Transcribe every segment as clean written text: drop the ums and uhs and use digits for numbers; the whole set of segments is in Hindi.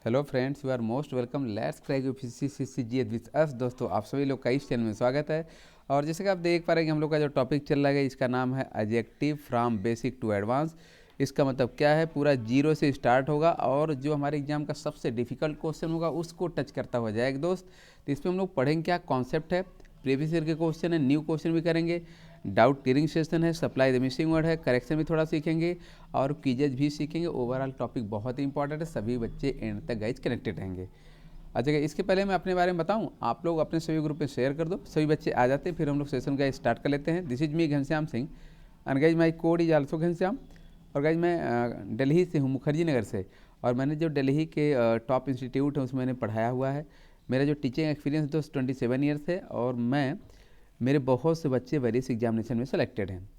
Hello friends, you are most welcome. Let's crack UPSC with us. दोस्तों, आप सभी लोग का इस चैनल में स्वागत है। और जैसे कि आप देख पा रहे हैं कि हम लोग का जो टॉपिक चल रहा है इसका नाम है adjective from basic to advance. इसका मतलब क्या है, पूरा जीरो से स्टार्ट होगा और जो हमारे एग्जाम का सबसे डिफिकल्ट क्वेश्चन होगा उसको टच करता हुआ जाएगा दोस्त। तो इसमें हम लोग पढ़ेंगे क्या कॉन्सेप्ट है, प्रीवियस ईयर के क्वेश्चन है, न्यू क्वेश्चन भी करेंगे, डाउट क्लियरिंग सेशन है, सप्लाई द मिसिंग वर्ड है, करेक्शन भी थोड़ा सीखेंगे और क्विजेज भी सीखेंगे। ओवरऑल टॉपिक बहुत ही इंपॉर्टेंट है, सभी बच्चे एंड तक गाइज कनेक्टेड रहेंगे। अच्छा, इसके पहले मैं अपने बारे में बताऊं, आप लोग अपने सभी ग्रुप में शेयर कर दो, सभी बच्चे आ जाते हैं, फिर हम लोग सेशन का स्टार्ट कर लेते हैं। This is me Ghanshyam Singh and guys my code is also Ghanshyam. और गाइज मैं दिल्ली से हूँ, मुखर्जी नगर से, और मैंने जो दिल्ली के टॉप इंस्टीट्यूट है उसमें मैंने पढ़ाया हुआ है। मेरा जो टीचिंग एक्सपीरियंस दोस्त 27 ईयर्स है और मेरे बहुत से बच्चे वेरियस एग्जामिनेशन में सेलेक्टेड हैं।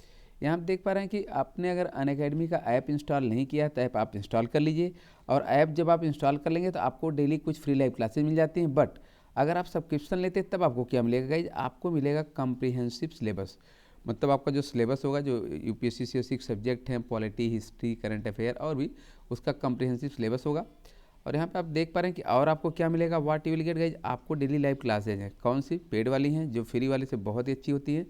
यहाँ आप देख पा रहे हैं कि आपने अगर अनअकैडमी का ऐप इंस्टॉल नहीं किया है तो ऐप आप इंस्टॉल कर लीजिए। और ऐप जब आप इंस्टॉल कर लेंगे तो आपको डेली कुछ फ्री लाइव क्लासेस मिल जाती हैं। बट अगर आप सब्सक्रिप्शन लेते हैं तब आपको क्या मिलेगा गाइज, आपको मिलेगा कम्प्रीहेंसिव सिलेबस। मतलब आपका जो सिलेबस होगा, जो UPSC CSC सब्जेक्ट हैं, पॉलिटी, हिस्ट्री, करंट अफेयर और भी, उसका कम्प्रीहेंसिव सिलेबस होगा। और यहाँ पे आप देख पा रहे हैं कि और आपको क्या मिलेगा, what you will get guys, आपको डेली लाइव क्लासेज हैं। कौन सी? पेड वाली हैं, जो फ्री वाली से बहुत ही अच्छी होती है।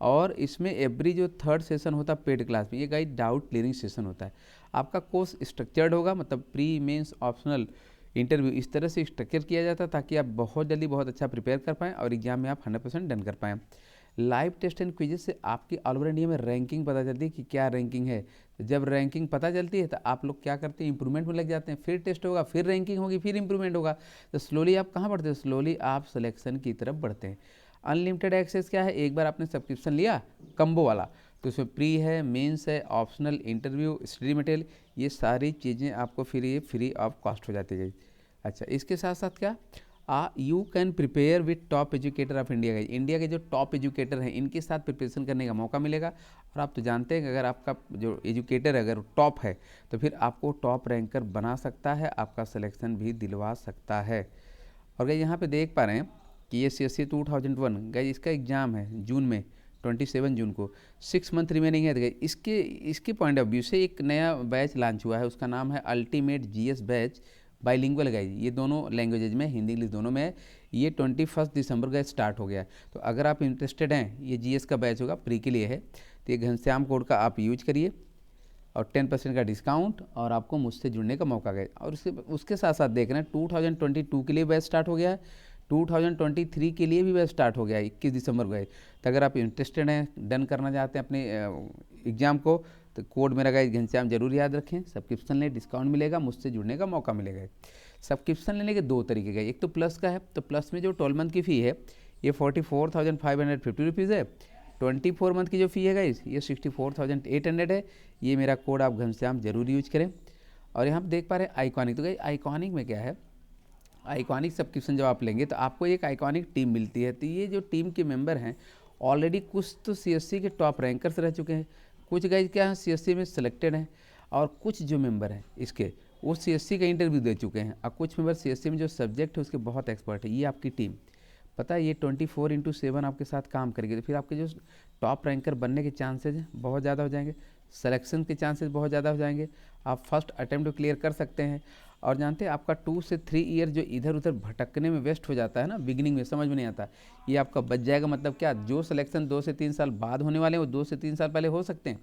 और इसमें एवरी जो थर्ड सेशन होता है पेड क्लास में, ये गाइड डाउट क्लियरिंग सेशन होता है। आपका कोर्स स्ट्रक्चर्ड होगा, मतलब प्री मेंस ऑप्शनल इंटरव्यू इस तरह से स्ट्रक्चर किया जाता है ताकि आप बहुत जल्दी बहुत अच्छा प्रिपेयर कर पाएँ और एग्जाम में आप 100% डन कर पाएँ। लाइव टेस्ट एंड क्विजेज से आपकी ऑल ओवर इंडिया में रैंकिंग पता चलती है कि क्या रैंकिंग है। तो जब रैंकिंग पता चलती है तो आप लोग क्या करते हैं, इंप्रूवमेंट में लग जाते हैं। फिर टेस्ट होगा, फिर रैंकिंग होगी, फिर इंप्रूवमेंट होगा। तो स्लोली आप कहाँ बढ़ते हैं, स्लोली आप सिलेक्शन की तरफ बढ़ते हैं। अनलिमिटेड एक्सेस क्या है, एक बार आपने सब्सक्रिप्शन लिया कम्बो वाला तो उसमें प्री है, मेंस है, ऑप्शनल, इंटरव्यू, स्टडी मटेरियल, ये सारी चीज़ें आपको फ्री ऑफ कॉस्ट हो जाती है। अच्छा, इसके साथ साथ क्या, you can prepare with top educator of India. India के जो टॉप एजुकेटर हैं इनके साथ प्रिपरेशन करने का मौका मिलेगा। और आप तो जानते हैं कि अगर आपका जो एजुकेटर अगर टॉप है तो फिर आपको टॉप रैंकर बना सकता है, आपका सिलेक्शन भी दिलवा सकता है। और गई यहाँ पे देख पा रहे हैं कि ये CSC 2001 गई, इसका एग्ज़ाम है जून में, 27 जून को। 6 मंथ रिमेनिंग है। तो गई इसके पॉइंट ऑफ व्यू से एक नया बैच लॉन्च हुआ है, उसका नाम है ultimate GS batch bilingual guys. ये दोनों लैंग्वेजेज में, हिंदी इंग्लिश दोनों में है। ये 21 दिसंबर का स्टार्ट हो गया है। तो अगर आप इंटरेस्टेड हैं, ये GS का बैच होगा, फ्री के लिए है। तो ये घनश्याम कोड का आप यूज करिए और 10% का डिस्काउंट और आपको मुझसे जुड़ने का मौका गया। और उसके साथ साथ देख रहे हैं 2022 के लिए बैच स्टार्ट हो गया है, 2023 के लिए भी बैच स्टार्ट हो गया है 21 दिसंबर को। तो अगर आप इंटरेस्टेड हैं, डन करना चाहते हैं अपने एग्ज़ाम को, तो कोड मेरा गाइस घनश्याम जरूर याद रखें। सब्सक्रिप्शन लें, डिस्काउंट मिलेगा, मुझसे जुड़ने का मौका मिलेगा। सब्सक्रिप्शन लेने के दो तरीके का, एक तो प्लस का है। तो प्लस में जो 12 मंथ की फ़ी है ये 44,550 रुपीज़ है। 24 मंथ की जो फ़ी है गाइस ये 64,800 है। ये मेरा कोड आप घनश्याम जरूर यूज करें। और यहाँ पर देख पा रहे हैं आइकॉनिक। तो गाइस आइकॉनिक में क्या है, आइकॉनिक सब्सक्रिप्शन जब आप लेंगे तो आपको एक आइकॉनिक टीम मिलती है। तो ये जो टीम के मेंबर हैं ऑलरेडी कुछ तो CSC के टॉप रैंकर्स रह चुके हैं, कुछ गाइज क्या है CSC में सिलेक्टेड हैं, और कुछ जो मेंबर हैं इसके वो CSC का इंटरव्यू दे चुके हैं, और कुछ मेंबर CSC में जो सब्जेक्ट है उसके बहुत एक्सपर्ट है। ये आपकी टीम, पता है, ये 24/7 आपके साथ काम करेगी। तो फिर आपके जो टॉप रैंकर बनने के चांसेज हैं बहुत ज़्यादा हो जाएंगे, सिलेक्शन के चांसेस बहुत ज़्यादा हो जाएंगे, आप फर्स्ट अटैम्प्ट क्लियर कर सकते हैं। और जानते हैं आपका 2 से 3 ईयर जो इधर उधर भटकने में वेस्ट हो जाता है ना, बिगिनिंग में समझ में नहीं आता, ये आपका बच जाएगा। मतलब क्या, जो सिलेक्शन 2 से 3 साल बाद होने वाले हैं वो 2 से 3 साल पहले हो सकते हैं।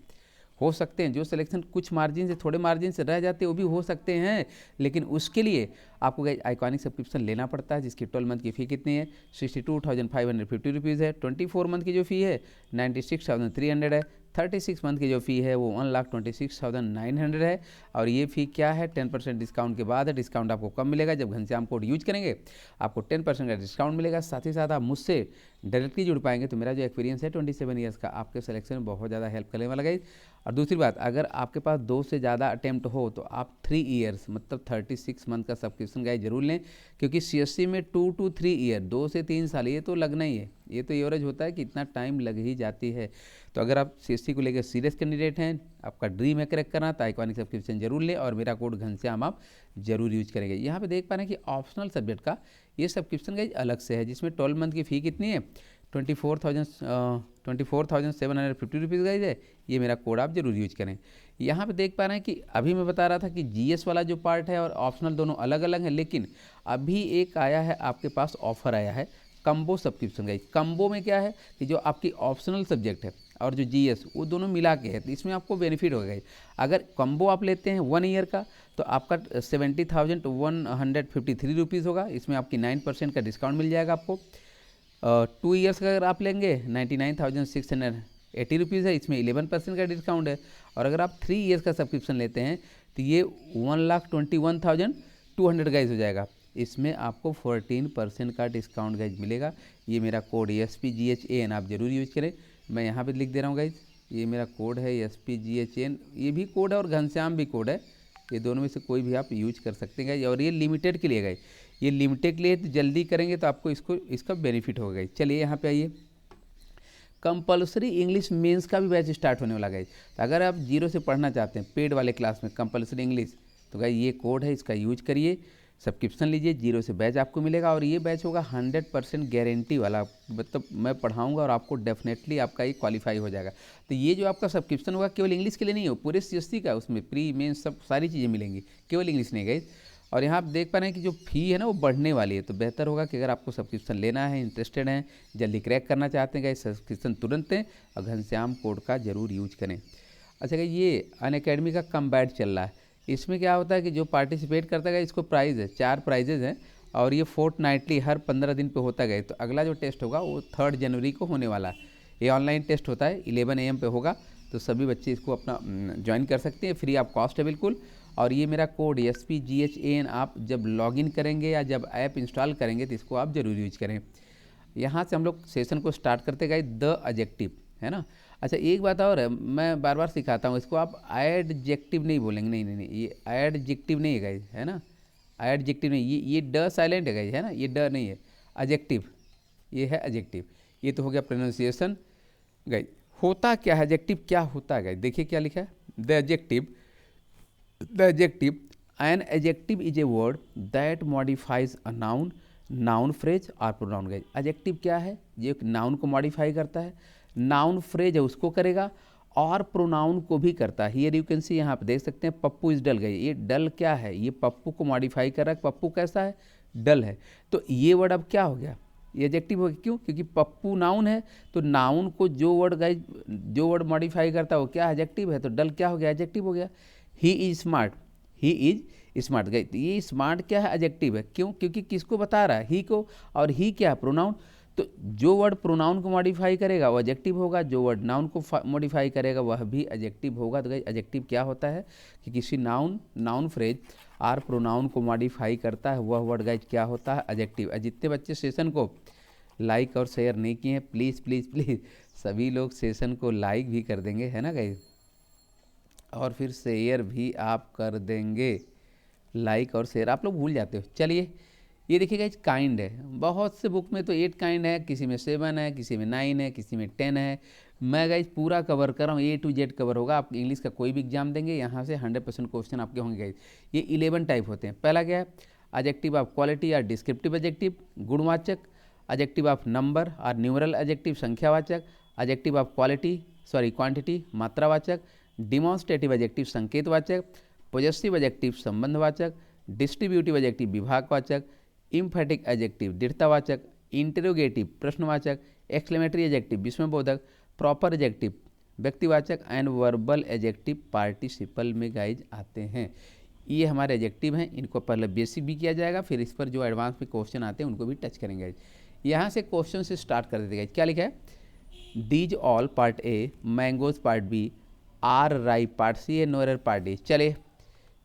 जो सिलेक्शन कुछ मार्जिन से, थोड़े मार्जिन से रह जाते हैं वो भी हो सकते हैं, लेकिन उसके लिए आपको आइकॉनिक सब्सक्रिप्शन लेना पड़ता है, जिसकी 12 मंथ की फ़ी कितनी है, 62,550 रुपीज़ है। 24 मंथ की जो फ़ी है 96,300 है। 36 मंथ की जो फ़ी है वो 1,26,900 है। और ये फ़ी क्या है, 10% डिस्काउंट के बाद है। डिस्काउंट आपको कम मिलेगा जब घनश्याम कोड यूज करेंगे, आपको 10% का डिस्काउंट मिलेगा। साथ ही साथ आप मुझसे डायरेक्टली जुड़ पाएंगे। तो मेरा जो एक्सपीरियंस है 27 ईयर्स का, आपके सिलेक्शन में बहुत ज़्यादा हेल्प करने वाला गाइस। और दूसरी बात, अगर आपके पास 2 से ज़्यादा अटैम्प्ट हो तो आप 3 ईयर्स मतलब 36 मंथ का सब्सक्रिप्शन गाइस जरूर लें, क्योंकि CSC में 2 to 3 ईयर, 2 से 3 साल ये तो लगना ही है। ये तो एवरेज होता है कि इतना टाइम लग ही जाती है। तो अगर आप CSC को लेकर सीरियस कैंडिडेट हैं, आपका ड्रीम है क्रैक करना, तो आइकॉनिक सब्सक्रिप्शन जरूर लें और मेरा कोड घनश्याम आप जरूर यूज करेंगे। यहाँ पे देख पा रहे हैं कि ऑप्शनल सब्जेक्ट का ये सब्सक्रिप्शन गाइस अलग से है, जिसमें 12 मंथ की फ़ी कितनी है, ₹24,750 गाइज है। ये मेरा कोड आप जरूर यूज करें। यहाँ पे देख पा रहे हैं कि अभी मैं बता रहा था कि जीएस वाला जो पार्ट है और ऑप्शनल दोनों अलग अलग हैं, लेकिन अभी एक आया है आपके पास, ऑफर आया है कम्बो सब्सक्रिप्शन गाइज। कम्बो में क्या है कि जो आपकी ऑप्शनल सब्जेक्ट है और जो जीएस वो दोनों मिला के है, तो इसमें आपको बेनिफिट होगा गाइज। अगर कम्बो आप लेते हैं 1 ईयर का तो आपका 70,153 रुपीज़ होगा। इसमें आपकी 9% का डिस्काउंट मिल जाएगा आपको। 2 ईयर्स का अगर आप लेंगे 99,680 रुपीज़ है, इसमें 11% का डिस्काउंट है। और अगर आप 3 ईयर्स का सब्सक्रिप्शन लेते हैं तो ये 1,21,200 गाइज हो जाएगा। इसमें आपको 14% का डिस्काउंट गाइज मिलेगा। ये मेरा कोड SPGHAN आप जरूर यूज करें। मैं यहाँ पे लिख दे रहा हूँ गाइज, ये मेरा कोड है SPGHAN, ये भी कोड है और घनश्याम भी कोड है। ये दोनों में से कोई भी आप यूज कर सकते हैं गाइज। और ये लिमिटेड के लिए गाइज, ये लिमिटेड के लिए, तो जल्दी करेंगे तो आपको इसका बेनिफिट होगा गाइज। चलिए यहाँ पे आइए, कंपलसरी इंग्लिश मेंस का भी बैच स्टार्ट होने वाला गाइज। तो अगर आप 0 से पढ़ना चाहते हैं पेड वाले क्लास में कंपलसरी इंग्लिश, तो गाइज ये कोड है, इसका यूज करिए, सब्सक्रिप्शन लीजिए, 0 से बैच आपको मिलेगा। और ये बैच होगा 100% गारंटी वाला, मतलब मैं पढ़ाऊंगा और आपको डेफिनेटली आपका ये क्वालिफाई हो जाएगा। तो ये जो आपका सब्सक्रिप्शन होगा केवल इंग्लिश के लिए नहीं हो, पूरे CSC का, उसमें प्री मेन सब सारी चीज़ें मिलेंगी, केवल इंग्लिश नहीं गाइज। और यहाँ आप देख पा रहे हैं कि जो फ़ी है ना वो बढ़ने वाली है, तो बेहतर होगा कि अगर आपको सब्सक्रिप्शन लेना है, इंटरेस्टेड हैं, जल्दी क्रैक करना चाहते हैं गाइज, सब्सक्रिप्शन तुरंत दें और घनश्याम कोड का जरूर यूज करें। अच्छा गाइज, ये अनअकैडमी का कम बैच चल रहा है। इसमें क्या होता है कि जो पार्टिसिपेट करता है इसको प्राइज़ है, 4 प्राइजेज़ हैं और ये फोर्टनाइटली हर 15 दिन पे होता गया। तो अगला जो टेस्ट होगा वो 3 जनवरी को होने वाला है। ये ऑनलाइन टेस्ट होता है, 11 AM पे होगा, तो सभी बच्चे इसको अपना ज्वाइन कर सकते हैं, फ्री ऑफ कॉस्ट है बिल्कुल। और ये मेरा कोड SPGHAN आप जब लॉगिन करेंगे या जब ऐप इंस्टॉल करेंगे तो इसको आप जरूर यूज करें। यहाँ से हम लोग सेशन को स्टार्ट करते गए, द एडजेक्टिव है ना। अच्छा एक बात और है, मैं बार बार सिखाता हूँ इसको, आप एडजेक्टिव नहीं बोलेंगे, नहीं, ये एडजेक्टिव नहीं है गाइज, है ना, एडजेक्टिव नहीं, ये ड साइलेंट है गाइज, है ना, ये ड नहीं है, एडजेक्टिव, ये है एडजेक्टिव। ये तो हो गया प्रोनाउंसिएशन गाइज। होता क्या है एडजेक्टिव, क्या होता है गाइज, देखिए क्या लिखा है, the adjective an adjective is a word that modifies a noun phrase और प्रोनाउन गाइज। एडजेक्टिव क्या है, ये नाउन को मॉडिफाई करता है, नाउन फ्रेज है उसको करेगा और प्रोनाउन को भी करता है। हियर यू कैन सी, यहाँ पे देख सकते हैं पप्पू इज डल गई, ये डल क्या है, ये पप्पू को मॉडिफाई कर रहा है। पप्पू कैसा है, डल है। तो ये वर्ड अब क्या हो गया, ये एडजेक्टिव हो गया। क्यों, क्योंकि पप्पू नाउन है, तो नाउन को जो वर्ड मॉडिफाई करता है वो क्या एडजेक्टिव है, तो डल क्या हो गया, एडजेक्टिव हो गया। He is smart, he is smart गई, ये स्मार्ट क्या है, एडजेक्टिव है। क्यों, क्योंकि किसको बता रहा है, ही को, और ही क्या, प्रोनाउन। तो जो वर्ड प्रोनाउन को मॉडिफाई करेगा वो एडजेक्टिव होगा, जो वर्ड नाउन को मॉडिफाई करेगा वह भी एडजेक्टिव होगा। तो गाइस एडजेक्टिव क्या होता है कि किसी नाउन फ्रेज और प्रोनाउन को मॉडिफाई करता है, वह वर्ड गाइस क्या होता है, एडजेक्टिव। जितने बच्चे सेशन को लाइक और शेयर नहीं किए हैं, प्लीज़ प्लीज़ प्लीज़ सभी लोग सेशन को लाइक भी कर देंगे, है ना गाइस, और फिर शेयर भी आप कर देंगे। लाइक और शेयर आप लोग भूल जाते हो। चलिए ये देखिएगा, इस काइंड है, बहुत से बुक में तो 8 काइंड है, किसी में 7 है, किसी में 9 है, किसी में 10 है। मैं गाइज पूरा कवर कर रहा हूँ, A to Z कवर होगा। आप इंग्लिश का कोई भी एग्जाम देंगे यहाँ से 100% क्वेश्चन आपके होंगे गाइज। ये 11 टाइप होते हैं। पहला क्या है, एडजेक्टिव ऑफ क्वालिटी या डिस्क्रिप्टिव एडजेक्टिव, गुणवाचक, एडजेक्टिव ऑफ नंबर और न्यूमरल एडजेक्टिव, संख्यावाचक, एडजेक्टिव ऑफ क्वांटिटी, मात्रावाचक, डिमॉन्स्ट्रेटिव एडजेक्टिव, संकेतवाचक, पॉजेसिव एडजेक्टिव, संबंधवाचक, डिस्ट्रीब्यूटिव एडजेक्टिव, विभागवाचक, इम्फेटिक एडजेक्टिव, दृढ़तावाचक, इंटेरोगेटिव, प्रश्नवाचक, एक्सक्लेमेटरी एडजेक्टिव, विस्मयबोधक, प्रॉपर एडजेक्टिव, व्यक्तिवाचक एंड वर्बल एडजेक्टिव पार्टिसिपल में गाइज आते हैं। ये हमारे एडजेक्टिव हैं, इनको पहले बेसिक भी किया जाएगा, फिर इस पर जो एडवांस में क्वेश्चन आते हैं उनको भी टच करेंगे। यहाँ से क्वेश्चन से स्टार्ट कर देते गाइज। क्या लिखा है, these all part A, mangoes part B, are ripe part C है, नो एरर पार्ट डी।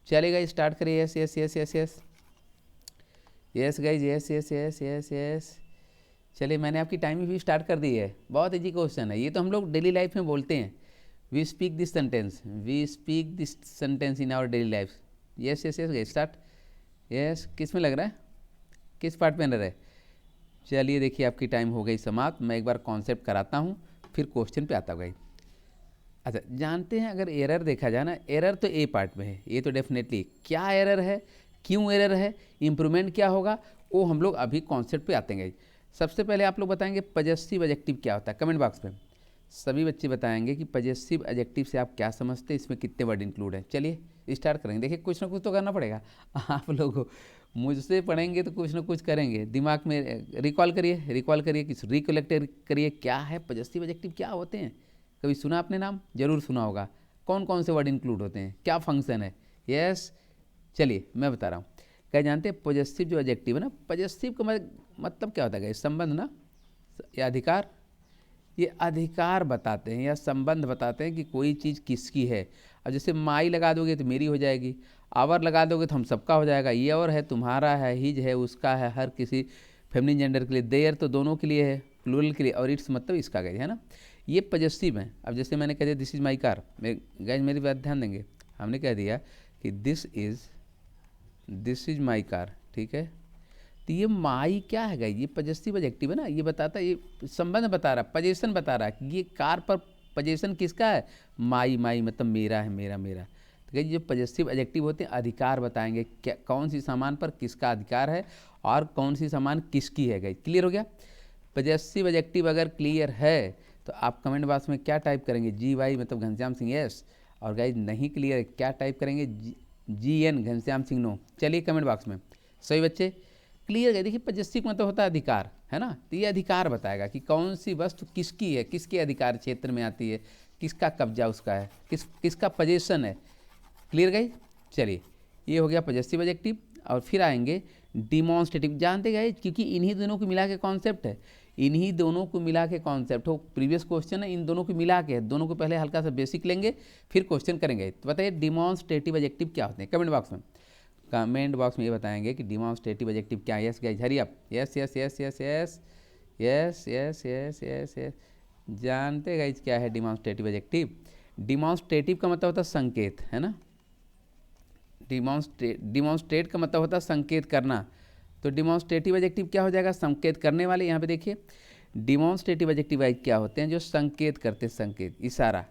चलेगा, स्टार्ट करिए। Yes yes yes yes yes yes guys, yes yes yes yes yes. चलिए मैंने आपकी टाइमिंग भी स्टार्ट कर दी है। बहुत इजी क्वेश्चन है, ये तो हम लोग डेली लाइफ में बोलते हैं। We speak this sentence in our daily life. Yes yes yes guys, start. Yes, किस में लग रहा है, किस पार्ट में लग रहा है। चलिए देखिए आपकी टाइम हो गई समाप्त। मैं एक बार कॉन्सेप्ट कराता हूँ, फिर क्वेश्चन पे आता हूँ गाइज। अच्छा, जानते हैं अगर एरर देखा जाए ना, एरर तो ए पार्ट में है, ये तो डेफिनेटली। क्या एरर है, क्यों एरर है, इंप्रूवमेंट क्या होगा, वो हम लोग अभी कॉन्सेप्ट पे आते हैं। सबसे पहले आप लोग बताएंगे पॉजेसिव एडजेक्टिव क्या होता है, कमेंट बॉक्स में। सभी बच्चे बताएंगे कि पजेसिव एडजेक्टिव से आप क्या समझते हैं, इसमें कितने वर्ड इंक्लूड हैं। चलिए स्टार्ट करेंगे। देखिए कुछ ना कुछ तो करना पड़ेगा। आप लोग मुझसे पढ़ेंगे तो कुछ ना कुछ करेंगे, दिमाग में रिकॉल करिए किस रिकलेक्ट करिए, क्या है पजेसिव एडजेक्टिव, क्या होते हैं। कभी सुना आपने नाम, जरूर सुना होगा। कौन कौन से वर्ड इंक्लूड होते हैं, क्या फंक्शन है। यस, चलिए मैं बता रहा हूँ। क्या जानते हैं पजेसिव जो एडजेक्टिव है ना, पजेसिव का मतलब क्या होता है, संबंध ना, या अधिकार। ये अधिकार बताते हैं या संबंध बताते हैं कि कोई चीज़ किसकी है। अब जैसे माई लगा दोगे तो मेरी हो जाएगी, आवर लगा दोगे तो हम सबका हो जाएगा। ये और है, तुम्हारा है, हिज है, उसका है, हर किसी फेमिनिन जेंडर के लिए, देयर तो दोनों के लिए है, प्लूरल के लिए, और इट्स मतलब इसका गैज है ना, ये पजेसिव है। अब जैसे मैंने कह दिया this is my car, guys मेरी बात ध्यान देंगे, हमने कह दिया कि दिस इज़ माई कार, ठीक है। तो ये माई क्या है गाइस, ये पजेसिव एडजेक्टिव है ना, ये बताता है, ये संबंध बता रहा है, पजेशन बता रहा है कि ये कार पर पजेशन किसका है, माई मतलब मेरा है, मेरा। तो गाइस जो पजेसिव एडजेक्टिव होते हैं अधिकार बताएंगे, क्या कौन सी सामान पर किसका अधिकार है और कौन सी सामान किसकी है। गाइस क्लियर हो गया। पजेसिव एडजेक्टिव अगर क्लियर है तो आप कमेंट बॉक्स में क्या टाइप करेंगे, GY मतलब घनश्याम सिंह यस, और गाइस नहीं क्लियर है क्या टाइप करेंगे, GN घनश्याम सिंह नो। चलिए कमेंट बॉक्स में सही बच्चे क्लियर है। देखिए पजेसिव मतलब होता है अधिकार, है ना, तो ये अधिकार बताएगा कि कौन सी वस्तु किसकी है, किसके अधिकार क्षेत्र में आती है, किसका कब्जा उसका है, किसका पजेशन है। क्लियर गई। चलिए ये हो गया पजेसिव एडजेक्टिव। और फिर आएंगे डिमॉन्स्ट्रेटिव। जानते गए क्योंकि इन्हीं दोनों को मिला के कॉन्सेप्ट है, इन्हीं दोनों को मिला के कॉन्सेप्ट हो। प्रीवियस क्वेश्चन है इन दोनों को मिला के, दोनों को पहले हल्का सा बेसिक लेंगे फिर क्वेश्चन करेंगे। तो बताइए डिमॉन्स्ट्रेटिव एडजेक्टिव क्या होते हैं, कमेंट बॉक्स में ये बताएंगे कि डिमॉन्स्ट्रेटिव एडजेक्टिव क्या है। यस गाइस हरी up, yes yes yes yes yes yes yes yes yes yes. जानते गाइस क्या है डिमॉन्स्ट्रेटिव एडजेक्टिव। डिमॉन्स्ट्रेटिव का मतलब होता है संकेत, है ना, डिमॉन्स्ट्रेट का मतलब होता है संकेत करना। तो डिमॉन्स्ट्रेटिव एडजेक्टिव क्या हो जाएगा, संकेत करने वाले। यहाँ पे देखिए डिमॉन्स्ट्रेटिव एडजेक्टिव क्या होते हैं, जो संकेत करते, संकेत, इशारा।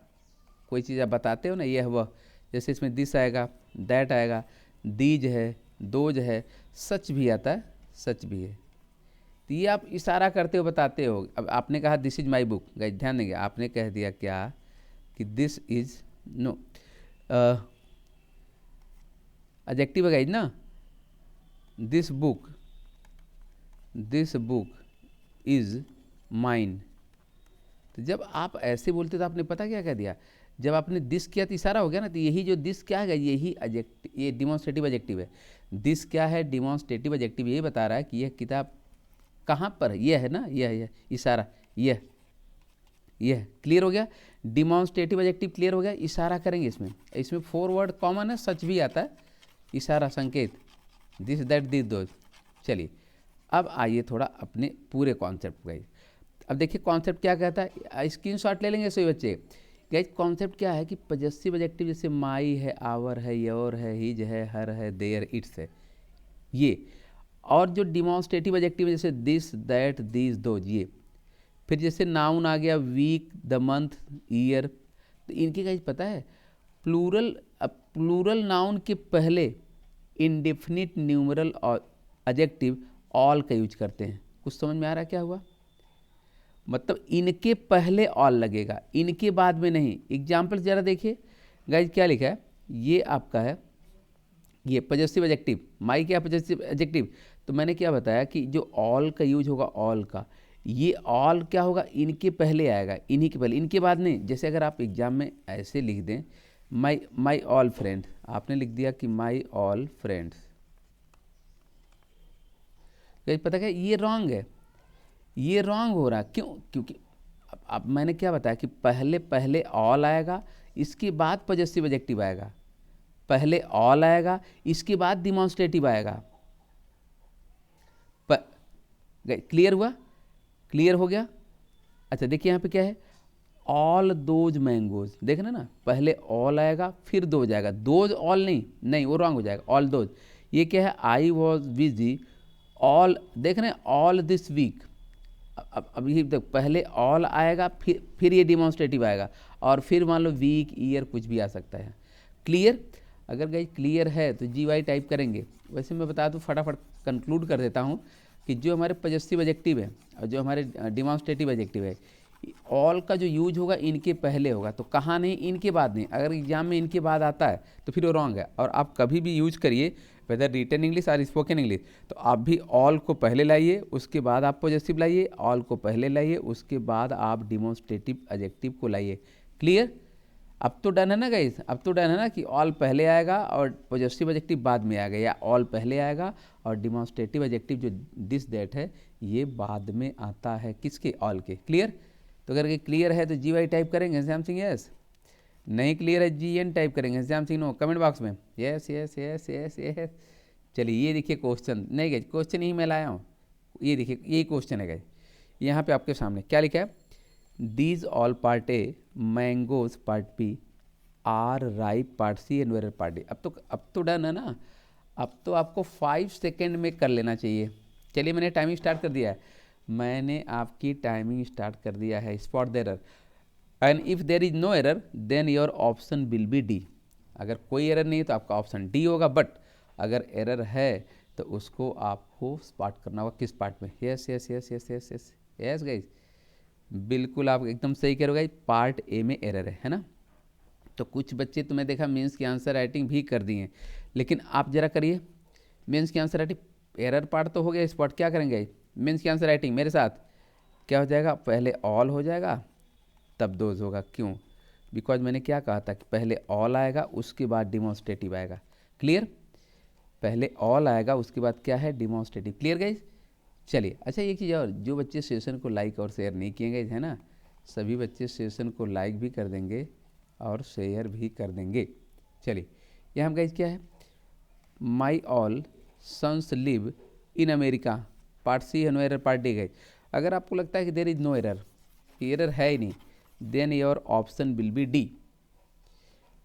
कोई चीज़ आप बताते हो ना, यह वह, जैसे इसमें दिस आएगा, दैट आएगा, दीज है, दोज है, सच भी आता है, सच भी है। तो ये आप इशारा करते हो, बताते हो। अब आपने कहा this is my book, guys ध्यान देंगे, आपने कह दिया क्या कि दिस इज नो एडजेक्टिव है गाइस ना, दिस बुक इज माइन। तो जब आप ऐसे बोलते तो आपने पता क्या कह दिया, जब आपने दिस किया तो इशारा हो गया ना। तो यही जो दिस क्या है, यही एडजेक्टिव, ये डिमॉन्स्ट्रेटिव एडजेक्टिव है। दिस क्या है, डिमॉन्स्ट्रेटिव एडजेक्टिव यही बता रहा है कि यह किताब कहाँ पर है, यह है ना, यह इशारा, यह क्लियर हो गया। डिमॉन्स्ट्रेटिव एडजेक्टिव क्लियर हो गया, इशारा करेंगे इसमें 4 वर्ड कॉमन है, सच भी आता है, इशारा, संकेत, दिस दैट दिस दोज। चलिए अब आइए थोड़ा अपने पूरे कॉन्सेप्ट गए। अब देखिए कॉन्सेप्ट क्या कहता है, स्क्रीनशॉट ले लेंगे सभी बच्चे। गाइस कॉन्सेप्ट क्या है कि पजेसिव एडजेक्टिव जैसे माई है, आवर है, योर है, हिज है, हर है, देयर, इट्स है, ये। और जो डिमॉन्स्ट्रेटिव एडजेक्टिव जैसे दिस दैट दिस दोज, ये। फिर जैसे नाउन आ गया, वीक, द मंथ, ईयर। तो इनके गाइस पता है प्लूरल नाउन के पहले इंडेफिनिट न्यूमरल और एडजेक्टिव ऑल का यूज करते हैं। कुछ समझ में आ रहा है क्या हुआ, मतलब इनके पहले ऑल लगेगा, इनके बाद में नहीं। एग्जाम्पल जरा देखिए गाइज क्या लिखा है, ये आपका है, ये पजेसिव एडजेक्टिव, माई क्या पजेसिव एडजेक्टिव। तो मैंने क्या बताया कि जो ऑल का यूज होगा, ऑल का, ये ऑल क्या होगा, इनके पहले आएगा, इन्हीं के पहले, इनके बाद नहीं। जैसे अगर आप एग्जाम में ऐसे लिख दें माई ऑल फ्रेंड, आपने लिख दिया कि माई ऑल फ्रेंड्स, पता क्या ये रॉन्ग है, ये रॉन्ग हो रहा। क्यों, क्योंकि अब मैंने क्या बताया कि पहले ऑल आएगा, इसके बाद पजेसिव एडजेक्टिव आएगा, पहले ऑल आएगा, इसके बाद डिमॉन्स्ट्रेटिव आएगा। क्लियर हुआ, क्लियर हो गया। अच्छा देखिए यहाँ पे क्या है, ऑल दोज मैंगोज, देख रहे ना, पहले ऑल आएगा फिर दोज आएगा, दोज ऑल नहीं वो रॉन्ग हो जाएगा, ऑल दोज। ये क्या है, आई वॉज बिजी ऑल, देख रहे हैं, ऑल दिस वीक। अब ये पहले ऑल आएगा, फिर ये डिमॉन्स्ट्रेटिव आएगा, और फिर मान लो वीक, ईयर, कुछ भी आ सकता है। क्लियर, अगर गाइस क्लियर है तो GY टाइप करेंगे। वैसे मैं बता दूं, फटाफट कंक्लूड कर देता हूं कि जो हमारे पजेसिव एडजेक्टिव है और जो हमारे डिमॉन्स्ट्रेटिव एडजेक्टिव है, ऑल का जो यूज होगा इनके पहले होगा, तो कहाँ नहीं, इनके बाद नहीं। अगर एग्जाम में इनके बाद आता है तो फिर वो रॉन्ग है। और आप कभी भी यूज करिए वेदर रिटन इंग्लिश और स्पोकन इंग्लिश, तो आप भी ऑल को पहले लाइए, उसके बाद आप पॉजिटिव लाइए, ऑल को पहले लाइए, उसके बाद आप डिमॉन्स्ट्रेटिव एडजेक्टिव को लाइए। क्लियर? अब तो डन है ना गाइस, अब तो डन है ना कि ऑल पहले आएगा और पॉजिटिव एडजेक्टिव बाद में आएगा, या ऑल पहले आएगा और डिमॉन्स्ट्रेटिव एडजेक्टिव जो दिस दैट है ये बाद में आता है, किसके? ऑल के। क्लियर? तो अगर ये क्लियर है तो जी वाई टाइप करेंगे श्याम सिंह यस, नहीं क्लियर है जी एन टाइप करेंगे Shyam Singh no, comment box में yes yes yes yes yes. चलिए ये देखिए क्वेश्चन, नहीं गए क्वेश्चन ही मैं लाया हूँ, ये देखिए यही क्वेश्चन है गए, यहाँ पे आपके सामने क्या लिखा है, these all part A, mangoes part B, are ripe part C and error part D. अब तो डन है ना, अब तो आपको 5 सेकेंड में कर लेना चाहिए। चलिए मैंने टाइमिंग स्टार्ट कर दिया है, मैंने आपकी टाइमिंग स्टार्ट कर दिया है। Spot the error and if there is no error then your option will be D. अगर कोई एरर नहीं है तो आपका ऑप्शन डी होगा, बट अगर एरर है तो उसको आपको स्पॉट करना होगा किस पार्ट में। Yes yes yes yes yes yes yes guys, बिल्कुल आप एकदम सही करोगे, पार्ट ए में एरर है ना। तो कुछ बच्चे तो मैं देखा मेंस की आंसर राइटिंग भी कर दिए, लेकिन आप जरा करिए मेंस की आंसर राइटिंग, एरर पार्ट तो हो गया, स्पॉट क्या करेंगे, मेंस की आंसर राइटिंग मेरे साथ क्या हो जाएगा, पहले ऑल हो जाएगा तब दोज होगा। क्यों? बिकॉज मैंने क्या कहा था कि पहले ऑल आएगा उसके बाद डिमॉन्स्ट्रेटिव आएगा। क्लियर? पहले ऑल आएगा उसके बाद क्या है, डिमॉन्स्ट्रेटिव। Clear guys? चलिए अच्छा एक चीज़ और, जो बच्चे सेशन को लाइक और शेयर नहीं किए गए है ना, सभी बच्चे सेशन को लाइक भी कर देंगे और शेयर भी कर देंगे। चलिए यहाँ गाइज क्या है, my all sons live in America, part C है, नो एरर पार्ट डी। गई अगर आपको लगता है कि there is no error, error है ही नहीं, then your option will be D.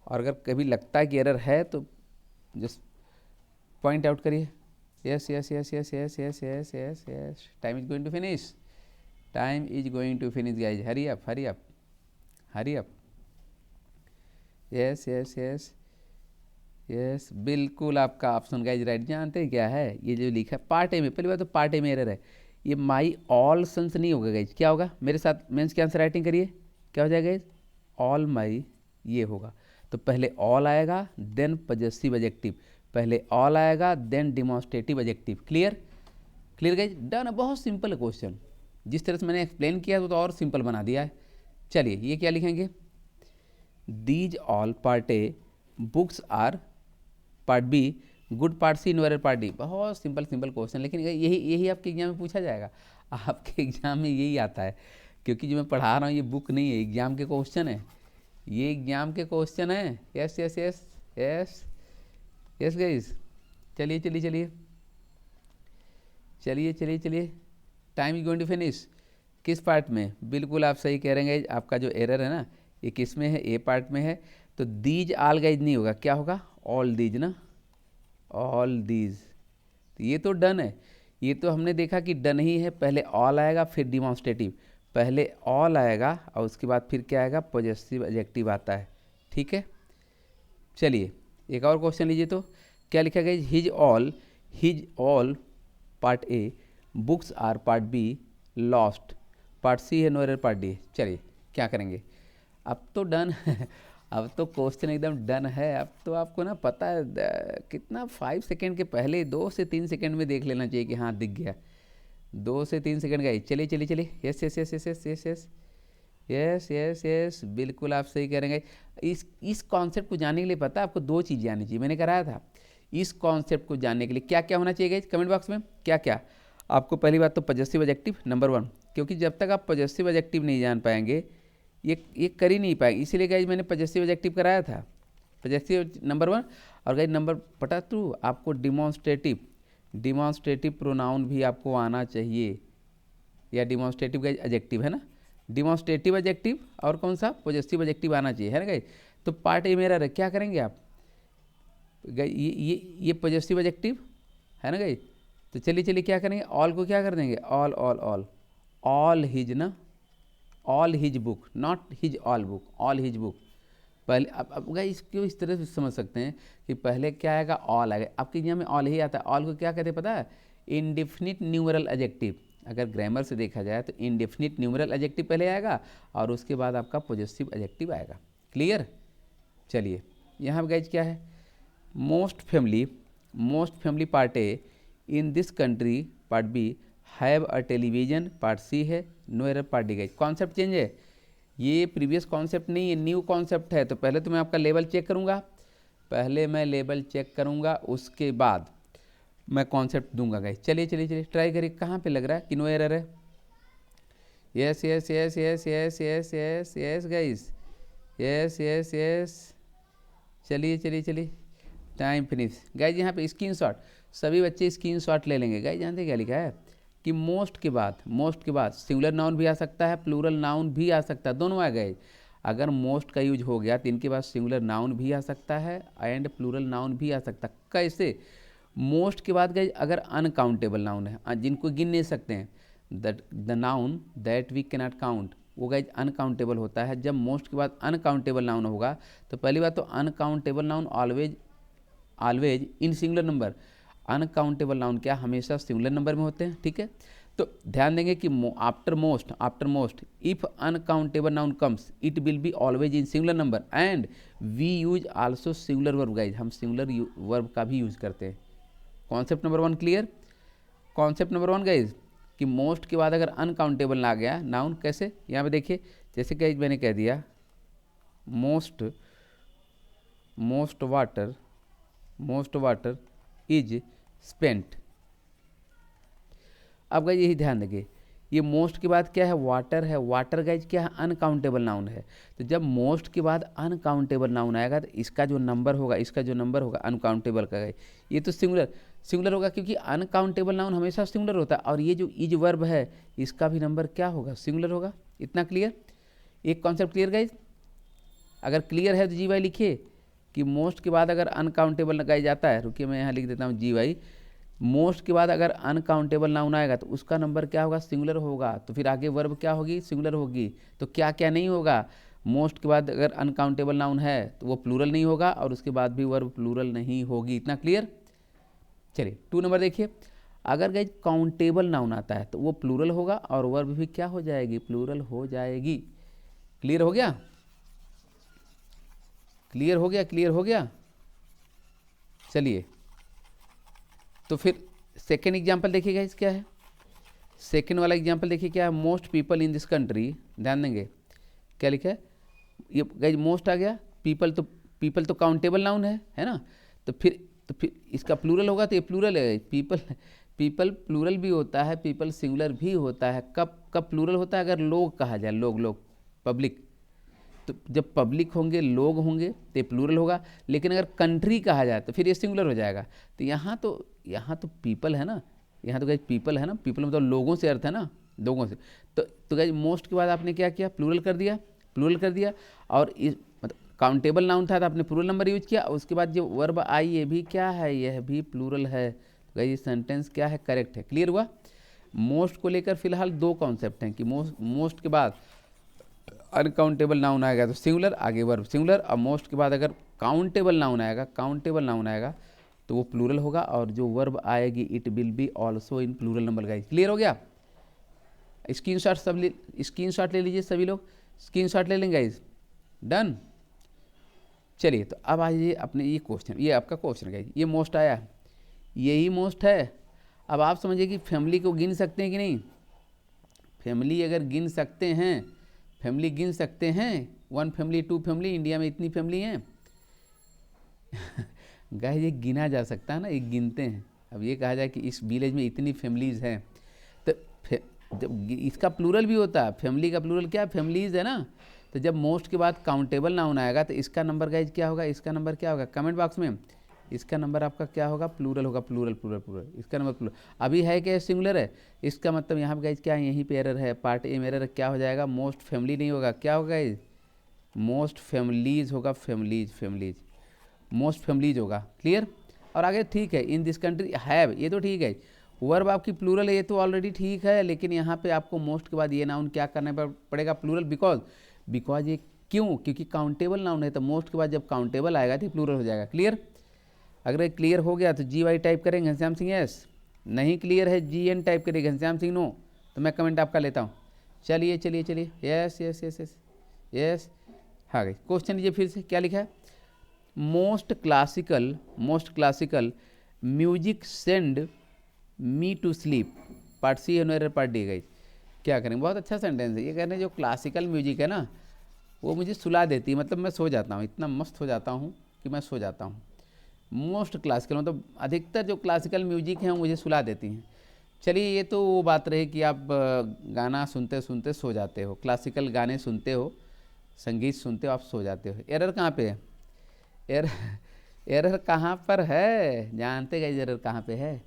और अगर कभी लगता है कि एरर है तो जस्ट पॉइंट आउट करिए, yes yes yes yes yes yes yes yes yes, time is going to finish, time is going to finish guys, hurry up hurry up hurry up, yes yes yes yes, बिल्कुल आपका ऑप्शन गाइज राइट। जानते हैं क्या है ये जो लिखा है पार्ट ए में, पहली बात तो पार्ट ए में एरर है, ये माई ऑल सन्स नहीं होगा गाइज, क्या होगा मेरे साथ मेंस की आंसर राइटिंग करिए, क्या हो जाएगा गाइज, ऑल माई ये होगा। तो पहले ऑल आएगा देन पॉजेसिव एडजेक्टिव, पहले ऑल आएगा then demonstrative adjective. Clear? Clear guys, done है, बहुत सिंपल है क्वेश्चन, जिस तरह से मैंने एक्सप्लेन किया है तो और सिंपल बना दिया है। चलिए ये क्या लिखेंगे, these all part A books are part B, good part C, no error part D. बहुत सिंपल सिंपल क्वेश्चन, लेकिन यही आपके एग्जाम में पूछा जाएगा, आपके एग्जाम में यही आता है, क्योंकि जो मैं पढ़ा रहा हूँ ये बुक नहीं है, एग्जाम के क्वेश्चन है, ये एग्जाम के क्वेश्चन है। Yes yes yes yes yes guys, चलिए चलिए चलिए चलिए चलिए चलिए, time is going to finish. किस पार्ट में? बिल्कुल आप सही कह रहे हैं, आपका जो एरर है ना ये किस में है, ए पार्ट में है। तो दीज आल गाइज नहीं होगा, क्या होगा, ऑल दीज ना, ऑल दीज। तो ये तो डन है, ये तो हमने देखा कि डन ही है, पहले ऑल आएगा फिर डिमॉन्स्ट्रेटिव, पहले ऑल आएगा और उसके बाद फिर क्या आएगा, पॉजेसिव एडजेक्टिव आता है। ठीक है, चलिए एक और क्वेश्चन लीजिए, तो क्या लिखा गया, his all part A, books are part B, lost part C है, नो एरर पार्ट डी। चलिए क्या करेंगे, अब तो डन है, अब तो क्वेश्चन एकदम डन है। अब तो आपको ना पता है कितना 5 सेकेंड के पहले 2 से 3 सेकेंड में देख लेना चाहिए कि हाँ दिख गया, 2 से 3 सेकेंड का। चलिए चलिए चलिए, yes yes yes yes yes yes yes yes yes yes, बिल्कुल आप सही करेंगे। इस कॉन्सेप्ट को जानने के लिए पता है आपको 2 चीज़ आनी चाहिए, मैंने कराया था। इस कॉन्सेप्ट को जानने के लिए क्या क्या होना चाहिए गाइस, कमेंट बॉक्स में क्या क्या आपको। पहली बात तो पॉजेसिव एडजेक्टिव नंबर 1, क्योंकि जब तक आप पॉजेसिव एडजेक्टिव नहीं जान पाएंगे ये कर ही नहीं पाएंगे, इसीलिए गाइज मैंने पॉजेसिव एडजेक्टिव कराया था, पॉजेसिव नंबर 1। और गाइज नंबर पता टू आपको डिमॉन्स्ट्रेटिव प्रोनाउन भी आपको आना चाहिए, या डिमॉन्स्ट्रेटिव गाइज एडजेक्टिव है ना, डिमॉन्स्ट्रेटिव एडजेक्टिव और कौन सा, पॉजेसिव एडजेक्टिव आना चाहिए, है ना गाइज। तो पार्ट ए मेरा क्या करेंगे आप, ये पॉजेसिव एडजेक्टिव है ना गाइज। तो चलिए चलिए क्या करेंगे, ऑल को क्या कर देंगे, all all all, all his ना, all his book, not his all book, all his book. पहले अब गाइस इसको इस तरह से समझ सकते हैं कि पहले क्या आएगा, ऑल आएगा। आपके यहाँ में ऑल ही आता है, ऑल को क्या कहते हैं पता है, इंडिफिनिट न्यूमरल एडजेक्टिव। अगर ग्रामर से देखा जाए तो इंडेफिनिट न्यूमरल एडजेक्टिव पहले आएगा और उसके बाद आपका पॉजिटिव एडजेक्टिव आएगा। क्लियर? चलिए यहाँ गाइज क्या है, most family part A in this country, part B have a television, part C है no error, part D. Guys concept change है, ये प्रीवियस कॉन्सेप्ट नहीं है, न्यू कॉन्सेप्ट है। तो पहले तो मैं आपका लेवल चेक करूँगा, उसके बाद मैं कॉन्सेप्ट दूंगा गाइज। चलिए ट्राई करिए, कहाँ पे लग रहा है कि नो एरर है। Yes guys, yes. चलिए टाइम फिनिश गाइज। यहाँ पे स्क्रीनशॉट, सभी बच्चे स्क्रीनशॉट ले लेंगे गाइज। जानते क्या लिखा है कि मोस्ट के बाद सिंगुलर नाउन भी आ सकता है, प्लूरल नाउन भी आ सकता है, दोनों आ गए। अगर मोस्ट का यूज हो गया तो इनके बाद सिंगुलर नाउन भी आ सकता है एंड प्लूरल नाउन भी आ सकता है। कैसे? मोस्ट के बाद गए अगर अनकाउंटेबल नाउन है, जिनको गिन नहीं सकते हैं, the noun that we cannot count, वो गाइज अनकाउंटेबल होता है। जब मोस्ट के बाद अनकाउंटेबल नाउन होगा तो पहली बात तो uncountable noun always in singular number. Uncountable noun क्या हमेशा सिंगुलर नंबर में होते हैं, ठीक है। तो ध्यान देंगे कि after most if uncountable noun comes it will be always in singular number and we use also singular verb. Guys हम सिंगुलर वर्ब का भी यूज करते हैं। कॉन्सेप्ट नंबर 1 क्लियर? कॉन्सेप्ट नंबर 1 गाइज कि मोस्ट के बाद अगर अनकाउंटेबल ना आ गया नाउन, कैसे? यहाँ पे देखिए, जैसे गाइज मैंने कह दिया मोस्ट वाटर इज स्पेंट। अब गाइज यही ध्यान देंगे, ये मोस्ट के बाद क्या है, वाटर है। वाटर गाइज क्या है, अनकाउंटेबल नाउन है। तो जब मोस्ट के बाद अनकाउंटेबल नाउन आएगा तो इसका जो नंबर होगा अनकाउंटेबल का, गाइज ये तो सिंगुलर होगा, क्योंकि अनकाउंटेबल नाउन हमेशा सिंगुलर होता है। और ये जो इज वर्ब है इसका भी नंबर क्या होगा, सिंगुलर होगा। इतना क्लियर? एक कॉन्सेप्ट क्लियर गाइज? अगर क्लियर है तो जी वाई लिखिए कि मोस्ट के बाद अगर अनकाउंटेबल लगाई जाता है, रुकिए मैं यहाँ लिख देता हूँ जी वाई, मोस्ट के बाद अगर अनकाउंटेबल नाउन आएगा तो उसका नंबर क्या होगा, सिंगुलर होगा। तो फिर आगे वर्ब क्या होगी, सिंगुलर होगी। तो क्या क्या नहीं होगा, मोस्ट के बाद अगर अनकाउंटेबल नाउन है तो वो प्लूरल नहीं होगा और उसके बाद भी वर्ब प्लूरल नहीं होगी। इतना क्लियर? चलिए 2 नंबर देखिए, अगर गाइज काउंटेबल नाउन आता है तो वो प्लूरल होगा और वर्ब भी क्या हो जाएगी, प्लूरल हो जाएगी। क्लियर हो गया? क्लियर हो गया। चलिए तो फिर सेकेंड एग्जाम्पल देखिए गाइज क्या है। सेकेंड वाला एग्जाम्पल देखिए क्या है, most people in this country. ध्यान देंगे क्या लिखा है, ये गाइज मोस्ट आ गया, पीपल तो काउंटेबल नाउन है ना। तो फिर इसका प्लूरल होगा तो ये प्लूरल है। पीपल प्लूरल भी होता है, पीपल सिंगुलर भी होता है। कब प्लूरल होता है, अगर लोग कहा जाए, लोग पब्लिक। तो जब पब्लिक होंगे, लोग होंगे तो ये प्लूरल होगा। लेकिन अगर कंट्री कहा जाए तो फिर ये सिंगुलर हो जाएगा। तो यहाँ तो पीपल है ना, यहाँ तो गाइज पीपल है ना, पीपल मतलब लोगों से अर्थ है ना, लोगों से। तो गाइज मोस्ट के बाद आपने क्या किया, प्लूरल कर दिया। और इस मतलब काउंटेबल नाउन था तो आपने प्लूरल नंबर यूज किया। उसके बाद जो वर्ब आई ये भी क्या है, यह भी प्लूरल है। तो गाइज ये सेंटेंस क्या है, करेक्ट है। क्लियर हुआ? मोस्ट को लेकर फिलहाल 2 कॉन्सेप्ट हैं कि मोस्ट के बाद अनकाउंटेबल नाउन आएगा तो सिंगुलर, आगे वर्ब सिंगुलर। और मोस्ट के बाद अगर काउंटेबल नाउन आएगा तो वो प्लूरल होगा और जो वर्ब आएगी it will be also in plural number. Guys clear हो गया? स्क्रीनशॉट ले लीजिए सभी लोग, स्क्रीनशॉट ले लेंगे गाइज। डन? चलिए तो अब आइए अपने ये क्वेश्चन, ये आपका क्वेश्चन गाइज, ये मोस्ट आया, यही मोस्ट है। अब आप समझिए कि फैमिली को गिन सकते हैं कि नहीं। फैमिली अगर गिन सकते हैं, 1 फैमिली 2 फैमिली, इंडिया में इतनी फैमिली हैं। गाइस ये गिना जा सकता है ना, ये गिनते हैं। अब ये कहा जाए कि इस विलेज में इतनी फैमिलीज हैं तो जब इसका प्लूरल भी होता है, फैमिली का प्लूरल क्या है, फैमिलीज है ना। तो जब मोस्ट के बाद काउंटेबल नाउन आएगा तो इसका नंबर गाइज क्या होगा, इसका नंबर क्या होगा, कमेंट बॉक्स में इसका नंबर आपका क्या होगा, प्लूरल होगा, प्लूरल। इसका नंबर प्लूरल। अभी है क्या, सिंगुलर है। इसका मतलब यहाँ पे गाइज क्या है, यहीं पे एरर है, पार्ट ए में एरर। क्या हो जाएगा, मोस्ट फैमिली नहीं होगा, क्या होगा गाइज, मोस्ट फैमिलीज होगा, फैमिलीज मोस्ट फैमिलीज होगा। क्लियर? और आगे ठीक है, इन दिस कंट्री हैव, ये तो ठीक है। वर्ब आपकी प्लूरल है, ये तो ऑलरेडी ठीक है। लेकिन यहाँ पे आपको मोस्ट के बाद ये नाउन क्या करना पड़ेगा, प्लूरल। बिकॉज ये क्यों, क्योंकि काउंटेबल नाउन है तो मोस्ट के बाद जब काउंटेबल आएगा तो प्लूरल हो जाएगा। क्लियर? अगर क्लियर हो गया तो जी वाई टाइप करेंगे, घनश्याम सिंह यस। नहीं क्लियर है, जी एन टाइप करेंगे, घनश्याम सिंह नो। तो मैं कमेंट आपका लेता हूँ। चलिए चलिए चलिए, yes yes yes yes yes, हाँ गई। क्वेश्चन लीजिए फिर से, क्या लिखा है? Most classical music send me to sleep, part C है, पार्ट डी। गई क्या करेंगे? बहुत अच्छा सेंटेंस है ये। कहने जो क्लासिकल म्यूजिक है ना, वो मुझे सुला देती है, मतलब मैं सो जाता हूँ, इतना मस्त हो जाता हूँ कि मैं सो जाता हूँ। मोस्ट क्लासिकल मतलब अधिकतर जो क्लासिकल म्यूजिक हैं वो मुझे सुला देती हैं। चलिए, ये तो वो बात रही कि आप गाना सुनते सुनते सो जाते हो, क्लासिकल गाने सुनते हो, संगीत सुनते हो, आप सो जाते हो। एरर कहाँ पे है? एरर एरर कहाँ पर है? जानते गए एरर कहाँ पे है?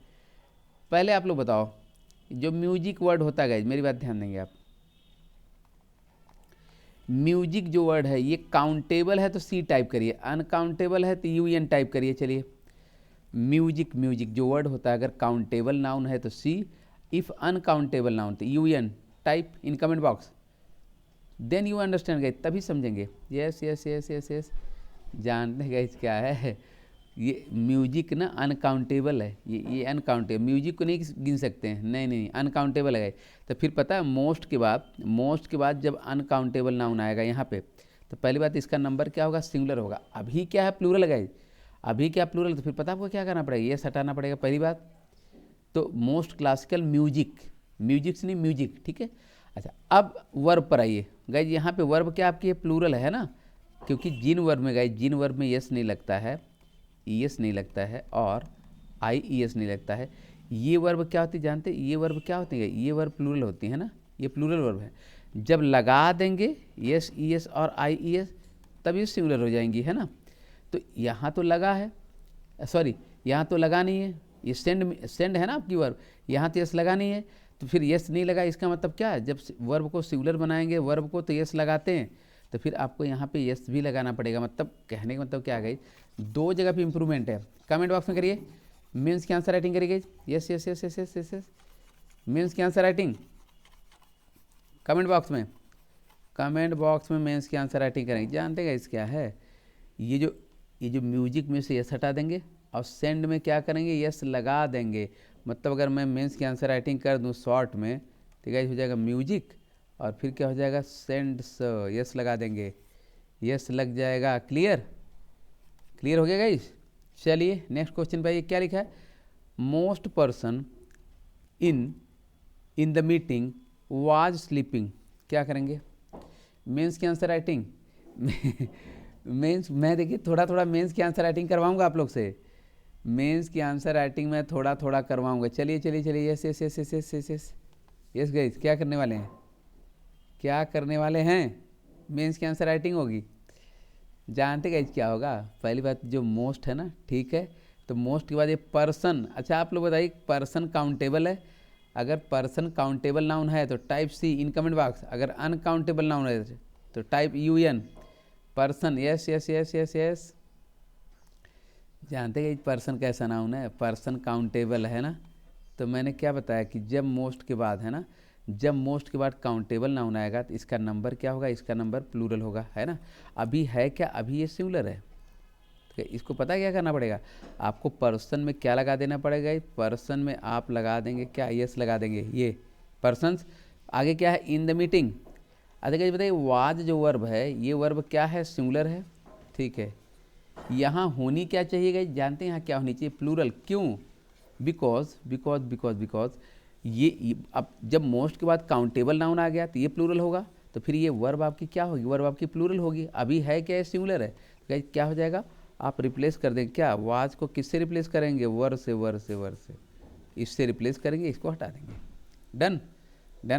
पहले आप लोग बताओ, जो म्यूजिक वर्ड होता है, मेरी बात ध्यान देंगे आप। म्यूजिक जो वर्ड है ये काउंटेबल है तो सी टाइप करिए, अनकाउंटेबल है तो यू एन टाइप करिए। चलिए, म्यूजिक जो वर्ड होता है, अगर काउंटेबल नाउन है तो सी, इफ अनकाउंटेबल नाउन तो U N type in comment box, then you understand गए, तभी समझेंगे। Yes yes yes yes yes, जानते गए क्या है? ये म्यूजिक ना अनकाउंटेबल है, ये अनकाउंटेबल, म्यूजिक को नहीं गिन सकते हैं, नहीं नहीं अनकाउंटेबल है। तो फिर पता है मोस्ट के बाद जब अनकाउंटेबल नाउन आएगा यहाँ पे, तो पहली बात इसका नंबर क्या होगा? सिंगुलर होगा। अभी क्या है? प्लूरल है, अभी क्या प्लूरल, तो फिर पता आपको क्या करना पड़ेगा? ये हटाना पड़ेगा पहली बात। तो मोस्ट क्लासिकल म्यूजिक से नहीं म्यूजिक, ठीक है। अच्छा, अब वर्ब पर आइए गाइज। यहाँ पे वर्ब क्या आपकी है? प्लूरल है ना, क्योंकि जिन वर्ब में गाइज, जिन वर्ब में यस नहीं लगता है, ईएस नहीं लगता है और आईईएस नहीं लगता है, ये वर्ब क्या होती है जानते? ये वर्ब क्या होती है? ये वर्ब प्लूरल होती है ना, ये प्लूरल वर्ब है। जब लगा देंगे यस ईएस और आईईएस, तब ये सिंगुलर हो जाएंगी, है ना। तो यहाँ तो लगा है, सॉरी यहाँ तो लगा नहीं है, ये सेंड है ना आपकी वर्ब, यहाँ तो यस लगा नहीं है, तो फिर यस नहीं लगा, इसका मतलब क्या है? जब वर्ब को सिंगुलर बनाएंगे वर्ब को, तो यस लगाते हैं, तो फिर आपको यहाँ पे यस भी लगाना पड़ेगा। मतलब कहने का मतलब क्या है? दो जगह पे इंप्रूवमेंट है। कमेंट बॉक्स में करिए, मेंस की आंसर राइटिंग करिए। Yes yes yes yes yes yes yes, mains की आंसर राइटिंग कमेंट बॉक्स में, मेंस की आंसर राइटिंग करेंगे। जानते गाइस क्या है? ये जो म्यूजिक में से यस हटा देंगे और सेंड में क्या करेंगे? यस लगा देंगे। मतलब अगर मैं मेंस की आंसर राइटिंग कर दूं शॉर्ट में, तो गाइस हो जाएगा म्यूजिक, और फिर क्या हो जाएगा? सेंड, यस लगा देंगे, यस लग जाएगा। क्लियर हो गया गाइस? चलिए नेक्स्ट क्वेश्चन पे, क्या लिखा है? Most person in the meeting was sleeping, क्या करेंगे? मेंस की आंसर राइटिंग मेंस, मैं देखिए थोड़ा मेंस की आंसर राइटिंग करवाऊंगा आप लोग से, मेंस की आंसर राइटिंग मैं थोड़ा करवाऊंगा। चलिए चलिए चलिए, yes yes yes yes yes yes yes guys, क्या करने वाले हैं? मेंस की आंसर राइटिंग होगी। जानते गाइस क्या होगा? पहली बात जो मोस्ट है ना, ठीक है, तो मोस्ट के बाद ये पर्सन। अच्छा आप लोग बताइए, पर्सन काउंटेबल है? अगर पर्सन काउंटेबल नाउन है तो type C in comment box, अगर अनकाउंटेबल नाउन है तो type U N, person. Yes yes yes yes yes, जानते हैं पर्सन कैसा नाउन है? पर्सन काउंटेबल है ना। तो मैंने क्या बताया कि जब मोस्ट के बाद है ना, जब मोस्ट के बाद काउंटेबल नाउन आएगा तो इसका नंबर क्या होगा? इसका नंबर प्लूरल होगा, है ना। अभी है क्या? अभी ये सिंगुलर है, तो इसको पता क्या करना पड़ेगा आपको? पर्सन में क्या लगा देना पड़ेगा? पर्सन में आप लगा देंगे क्या? यस लगा देंगे, ये पर्सन्स। आगे क्या है? In the meeting. अच्छा बताइए, वाज जो वर्ब है, ये वर्ब क्या है? सिंगुलर है, ठीक है। यहाँ होनी क्या चाहिए गाइस? जानते हैं यहाँ क्या होनी चाहिए? प्लूरल। क्यों? बिकॉज ये अब जब मोस्ट के बाद काउंटेबल नाउन आ गया तो ये प्लूरल होगा, तो फिर ये वर्ब आपकी क्या होगी? वर्ब आपकी प्लूरल होगी। अभी है क्या? ये सिंगुलर है, तो गाइस क्या हो जाएगा? आप रिप्लेस कर देंगे क्या? वाज को किससे रिप्लेस करेंगे? वर से, इससे रिप्लेस करेंगे, इसको हटा देंगे। Done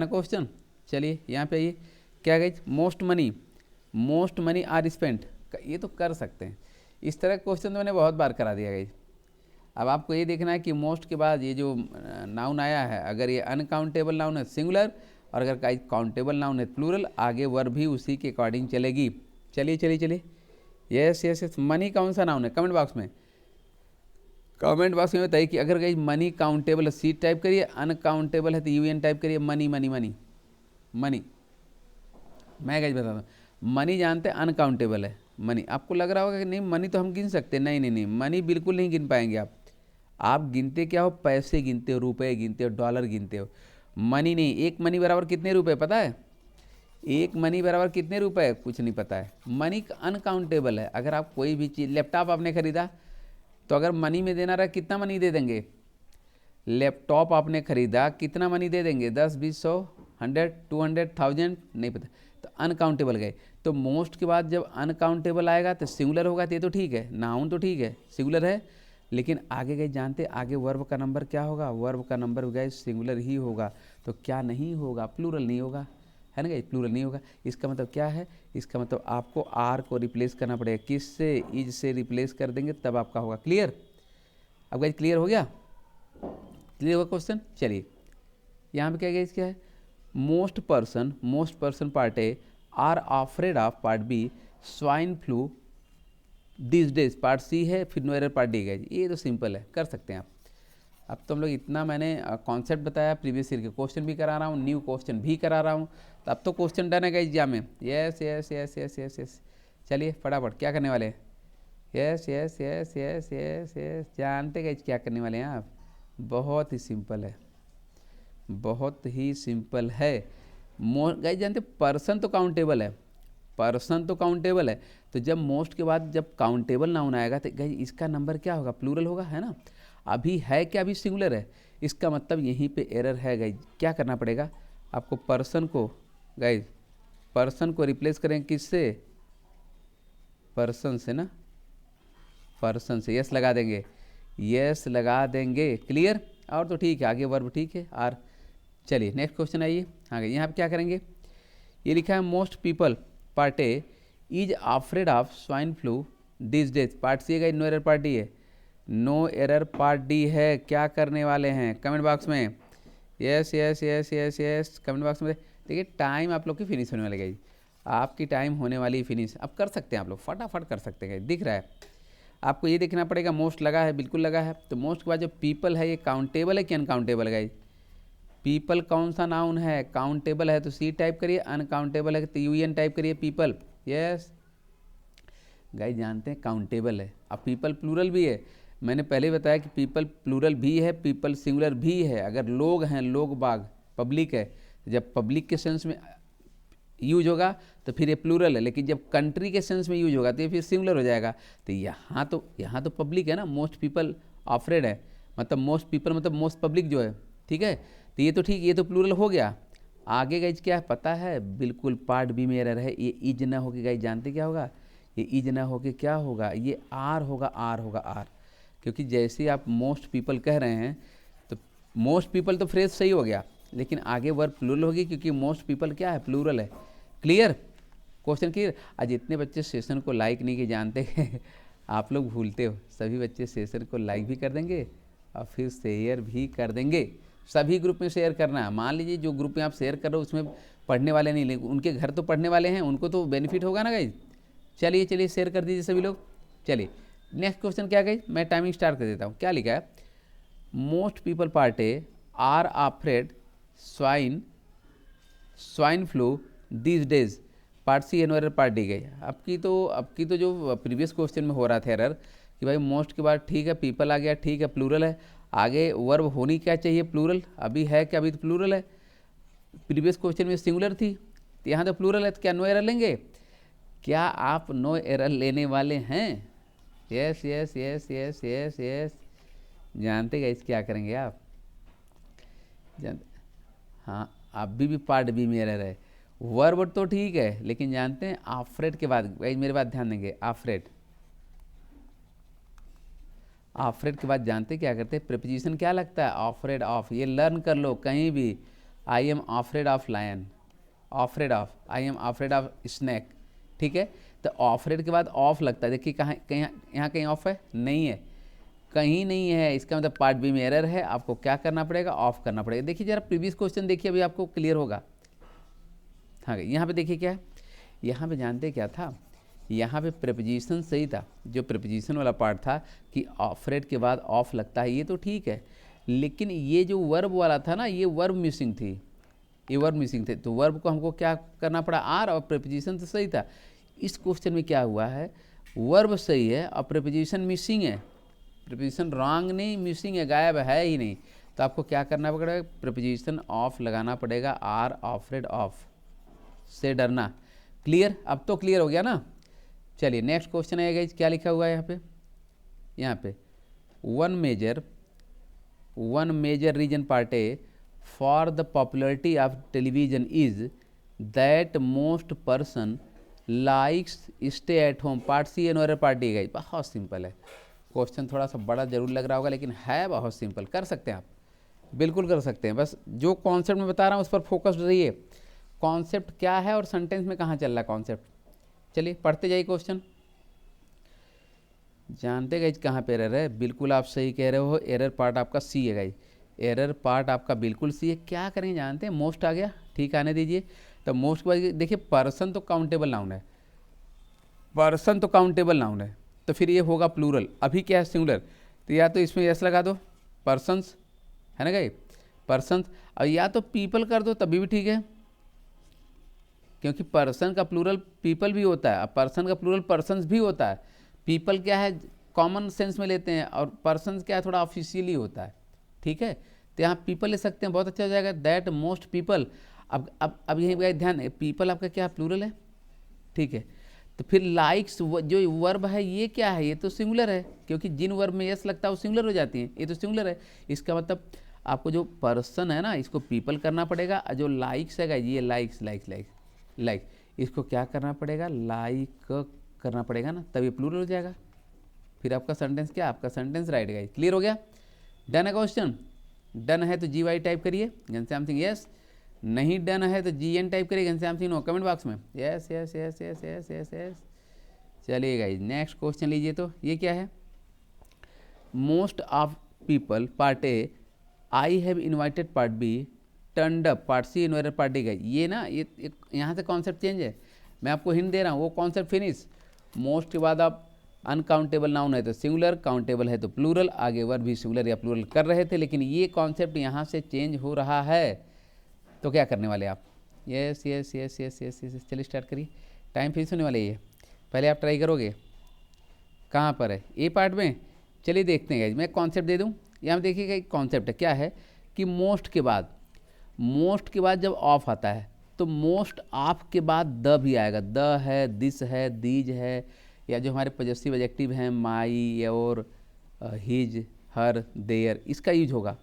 question. चलिए यहाँ पे आइए, क्या guys? Most money are spent, ये तो कर सकते हैं। इस तरह क्वेश्चन तो मैंने बहुत बार करा दिया गाइस। अब आपको ये देखना है कि मोस्ट के बाद ये जो नाउन आया है, अगर ये अनकाउंटेबल नाउन है सिंगुलर, और अगर काउंटेबल नाउन है प्लूरल, आगे वर्ब भी उसी के अकॉर्डिंग चलेगी। चलिए, यस, मनी कौन सा नाउन है? कमेंट बॉक्स में बताइए कि अगर कहीं मनी काउंटेबल है सी टाइप करिए, अनकाउंटेबल है तो यूएन टाइप करिए। मनी। मैं कहीं बताता हूँ, मनी जानते हैं अनकाउंटेबल है मनी। आपको लग रहा होगा कि नहीं मनी तो हम गिन सकते, नहीं, मनी बिल्कुल नहीं गिन पाएंगे आप गिनते क्या हो? पैसे गिनते हो, रुपए गिनते हो, डॉलर गिनते हो। मनी नहीं, एक मनी बराबर कितने रुपए पता है? एक मनी बराबर कितने रुपए? कुछ नहीं पता है। मनी अनकाउंटेबल है। अगर आप कोई भी चीज़, लैपटॉप आपने खरीदा तो अगर मनी में देना रहा कितना मनी दे देंगे? लैपटॉप आपने खरीदा कितना मनी दे देंगे? 10, 20, 100, 100, 200, 1000, नहीं पता। तो अनकाउंटेबल गए। तो मोस्ट के बाद जब अनकाउंटेबल आएगा तो सिंगुलर होगा, तो ये तो ठीक है, नाउन तो ठीक है, सिंगुलर है। लेकिन आगे गए जानते आगे वर्ब का नंबर क्या होगा? वर्ब का नंबर गए सिंगुलर ही होगा। तो क्या नहीं होगा? प्लूरल नहीं होगा, है ना गाइस? प्लूरल नहीं होगा। इसका मतलब क्या है? इसका मतलब आपको आर को रिप्लेस करना पड़ेगा। किससे? इज से रिप्लेस कर देंगे तब आपका होगा। क्लियर? अब गाइस क्लियर हो गया? क्लियर होगा क्वेश्चन? चलिए यहाँ पे क्या गाइस क्या है? Most person part A are afraid of, part B swine flu these days, part C है, फिर no error part D guys. ये तो सिंपल है, कर सकते हैं आप। अब तो हम लोग इतना मैंने कॉन्सेप्ट बताया, प्रीवियस ईयर के क्वेश्चन भी करा रहा हूँ, न्यू क्वेश्चन भी करा रहा हूँ। तो अब तो क्वेश्चन डन है गाइस एग्जाम में। Yes yes yes yes yes yes. चलिए फटाफट क्या करने वाले हैं? Yes yes yes yes yes yes. जानते गाइस क्या करने वाले हैं आप? बहुत ही सिंपल है, बहुत ही सिंपल है। गाइस जानते पर्सन तो काउंटेबल है, पर्सन तो काउंटेबल है। तो जब मोस्ट के बाद जब काउंटेबल नाउन आएगा तो गाइस इसका नंबर क्या होगा? प्लूरल होगा, है ना? अभी है क्या? अभी सिंगुलर है। इसका मतलब यहीं पे एरर है गाइस। क्या करना पड़ेगा आपको? पर्सन को गाइस, पर्सन को रिप्लेस करें किससे? पर्सन से ना, पर्सन से। यस लगा देंगे, यस लगा देंगे। क्लियर? और तो ठीक है, आगे वर्ब ठीक है आर। चलिए नेक्स्ट क्वेश्चन आइए आगे। यहाँ पे क्या करेंगे? ये लिखा है most people part A is afraid of swine flu these days, part C है। नो एरर पार्ट डी है, नो एरर पार्ट डी है। क्या करने वाले हैं? कमेंट बॉक्स में yes yes yes yes yes, comment box में। देखिए टाइम आप लोग की फिनिश होने वाली है, आपकी टाइम होने वाली फिनिश। अब कर सकते हैं आप लोग, फटाफट कर सकते हैं। दिख रहा है आपको? ये देखना पड़ेगा। मोस्ट लगा है, बिल्कुल लगा है। तो मोस्ट के बाद जो पीपल है ये काउंटेबल है कि अनकाउंटेबल है? पीपल कौन सा नाउन है? काउंटेबल है तो सी टाइप करिए, अनकाउंटेबल है तो यूएन टाइप करिए। पीपल यस गाइस जानते हैं काउंटेबल है। अब पीपल प्लूरल भी है, मैंने पहले बताया कि पीपल प्लूरल भी है, पीपल सिंगुलर भी है। अगर लोग हैं, लोग बाग, पब्लिक है, जब पब्लिक के सेंस में यूज होगा तो फिर ये प्लूरल है। लेकिन जब कंट्री के सेंस में यूज होगा तो ये फिर सिंगुलर हो जाएगा। तो यहाँ तो पब्लिक है ना, मोस्ट पीपल ऑफरेड है, मतलब मोस्ट पीपल मतलब मोस्ट पब्लिक जो है, ठीक है। तो ये तो ठीक, ये तो प्लूरल हो गया। आगे गाइज क्या है पता है? बिल्कुल पार्ट बी में एरर है। ये इज ना होके गाइज जानते क्या होगा? ये इज ना होके क्या होगा? ये आर होगा, आर होगा, आर। क्योंकि जैसे आप मोस्ट पीपल कह रहे हैं तो मोस्ट पीपल तो फ्रेज सही हो गया, लेकिन आगे वर्ब प्लूरल होगी क्योंकि मोस्ट पीपल क्या है? प्लूरल है। क्लियर? Question clear? आज इतने बच्चे सेशन को लाइक नहीं किए, जानते आप लोग भूलते हो। सभी बच्चे सेशन को लाइक भी कर देंगे और फिर शेयर भी कर देंगे। सभी ग्रुप में शेयर करना है। मान लीजिए जो ग्रुप में आप शेयर कर रहे हो उसमें पढ़ने वाले नहीं, लेकिन उनके घर तो पढ़ने वाले हैं, उनको तो बेनिफिट होगा ना गाइज। चलिए चलिए शेयर कर दीजिए सभी लोग। चलिए नेक्स्ट क्वेश्चन क्या गाइज, मैं टाइमिंग स्टार्ट कर देता हूँ। क्या लिखा है? Most people part A are afraid swine flu these days, part C an error part D गई। आपकी तो जो प्रीवियस क्वेश्चन में हो रहा था एरर कि भाई मोस्ट के बाद ठीक है पीपल आ गया, ठीक है प्लूरल है, आगे वर्ब होनी क्या चाहिए? प्लूरल। अभी है क्या? अभी तो प्लूरल है। प्रीवियस क्वेश्चन में सिंगुलर थी तो यहाँ तो प्लूरल है, तो क्या नो एरर लेंगे? क्या आप नो एरर लेने वाले हैं? Yes yes yes yes yes yes. जानते गाइस क्या करेंगे आप? जानते? हाँ अभी भी पार्ट बी में एरर है। वर्ब तो ठीक है, लेकिन जानते हैं आफ्रेड के बाद, गाइस मेरे बात ध्यान देंगे, आफ्रेड के बाद जानते क्या करते हैं? प्रीपोजिशन क्या लगता है? Afraid of. ये लर्न कर लो कहीं भी। I am afraid of lion, afraid of, I am afraid of snake, ठीक है। तो ऑफरेड के बाद ऑफ लगता है। देखिए कहाँ कहीं यहाँ कहीं ऑफ है? नहीं है, कहीं नहीं है। इसका मतलब पार्ट बी में एरर है। आपको क्या करना पड़ेगा? ऑफ करना पड़ेगा। देखिए जरा प्रीवियस क्वेश्चन देखिए, अभी आपको क्लियर होगा। हाँ यहाँ पे देखिए क्या है, यहाँ पे जानते क्या था? यहाँ पे प्रीपोजिशन सही था, जो प्रीपोजिशन वाला पार्ट था कि ऑफरेड के बाद ऑफ लगता है, ये तो ठीक है। लेकिन ये जो वर्ब वाला था ना, ये वर्ब मिसिंग थी, ये वर्ब मिसिंग थे। तो वर्ब को हमको क्या करना पड़ा? आर, और प्रीपोजिशन तो सही था। इस क्वेश्चन में क्या हुआ है? वर्ब सही है और प्रीपोजिशन मिसिंग है। प्रीपोजिशन रॉन्ग नहीं, मिसिंग है, गायब है ही नहीं। तो आपको क्या करना पड़ेगा, प्रीपोजिशन ऑफ लगाना पड़ेगा, आर ऑफ्रेड ऑफ, से डरना। क्लियर, अब तो क्लियर हो गया ना। चलिए नेक्स्ट क्वेश्चन आएगा, क्या लिखा हुआ है यहाँ पे one major reason part A for the popularity of television is that most person likes stay at home, part C no error part D. गई, बहुत सिंपल है क्वेश्चन, थोड़ा सा बड़ा जरूर लग रहा होगा लेकिन है बहुत सिंपल, कर सकते हैं आप, बिल्कुल कर सकते हैं। बस जो कॉन्सेप्ट मैं बता रहा हूँ उस पर फोकस्ड रहिए, कॉन्सेप्ट क्या है और सेंटेंस में कहाँ चल रहा है कॉन्सेप्ट। चलिए पढ़ते जाइए क्वेश्चन। जानते गए कहाँ पे एरर है, बिल्कुल आप सही कह रहे हो, एरर पार्ट आपका सी है गाइज, एरर पार्ट आपका बिल्कुल सी है। क्या करें जानते हैं, मोस्ट आ गया, ठीक आने दीजिए। तो मोस्ट के बाद देखिए पर्सन तो काउंटेबल नाउन है, पर्सन तो काउंटेबल नाउन है, तो फिर ये होगा प्लूरल। अभी क्या है सिंगुलर, तो या तो इसमें यस लगा दो, पर्सन्स है ना गाइज, पर्सन्स, और या तो पीपल कर दो तभी भी ठीक है, क्योंकि पर्सन का प्लूरल पीपल भी होता है, पर्सन का प्लूरल पर्सन्स भी होता है। पीपल क्या है कॉमन सेंस में लेते हैं, और पर्सन्स क्या है थोड़ा ऑफिशियली होता है, ठीक है। तो यहाँ पीपल ले सकते हैं, बहुत अच्छा हो जाएगा, दैट मोस्ट पीपल। अब यही ध्यान है, पीपल आपका क्या प्लूरल है, ठीक है। तो फिर लाइक्स जो वर्ब है ये क्या है, ये तो सिंगुलर है, क्योंकि जिन वर्ब में यस लगता है वो सिंगुलर हो जाती हैं, ये तो सिंगुलर है। इसका मतलब आपको जो पर्सन है ना इसको पीपल करना पड़ेगा, और जो लाइक्स है ये लाइक्स लाइक्स लाइक्स लाइक, इसको क्या करना पड़ेगा, लाइक करना पड़ेगा ना, तभी प्लूरल हो जाएगा। फिर आपका सेंटेंस क्या, आपका सेंटेंस राइट गाइस, क्लियर हो गया। डन है क्वेश्चन, डन है तो GY टाइप करिए, घनश्याम सिंह यस, नहीं डन है तो GN टाइप करिए, Ghanshyam Singh no, comment box में yes yes yes yes yes yes yes. चलिए गाइस नेक्स्ट क्वेश्चन लीजिए, तो ये क्या है, most of people part A, I have invited part B, turned up part C invited party गई। ये ना ये यहाँ से कॉन्सेप्ट चेंज है, मैं आपको हिंट दे रहा हूँ, वो कॉन्सेप्ट फिनिश। मोस्ट के बाद आप अनकाउंटेबल नाउन है तो सिंगुलर, काउंटेबल है तो प्लूरल, आगे वर्ब भी सिंगुलर या प्लूरल कर रहे थे, लेकिन ये कॉन्सेप्ट यहाँ से चेंज हो रहा है। तो क्या करने वाले आप, yes yes yes yes yes yes, चलिए स्टार्ट करिए, टाइम फिनिश होने वाला है, पहले आप ट्राई करोगे, कहाँ पर है ए पार्ट में। चलिए देखते हैं, मैं कॉन्सेप्ट दे दूँ, यहाँ देखिएगा एक कॉन्सेप्ट है, क्या है कि मोस्ट के बाद जब ऑफ आता है तो मोस्ट ऑफ के बाद द भी आएगा, द है, दिस है, दीज है, या जो हमारे पॉजेसिव एडजेक्टिव हैं माई, योर, हिज, हर, देयर, इसका यूज होगा।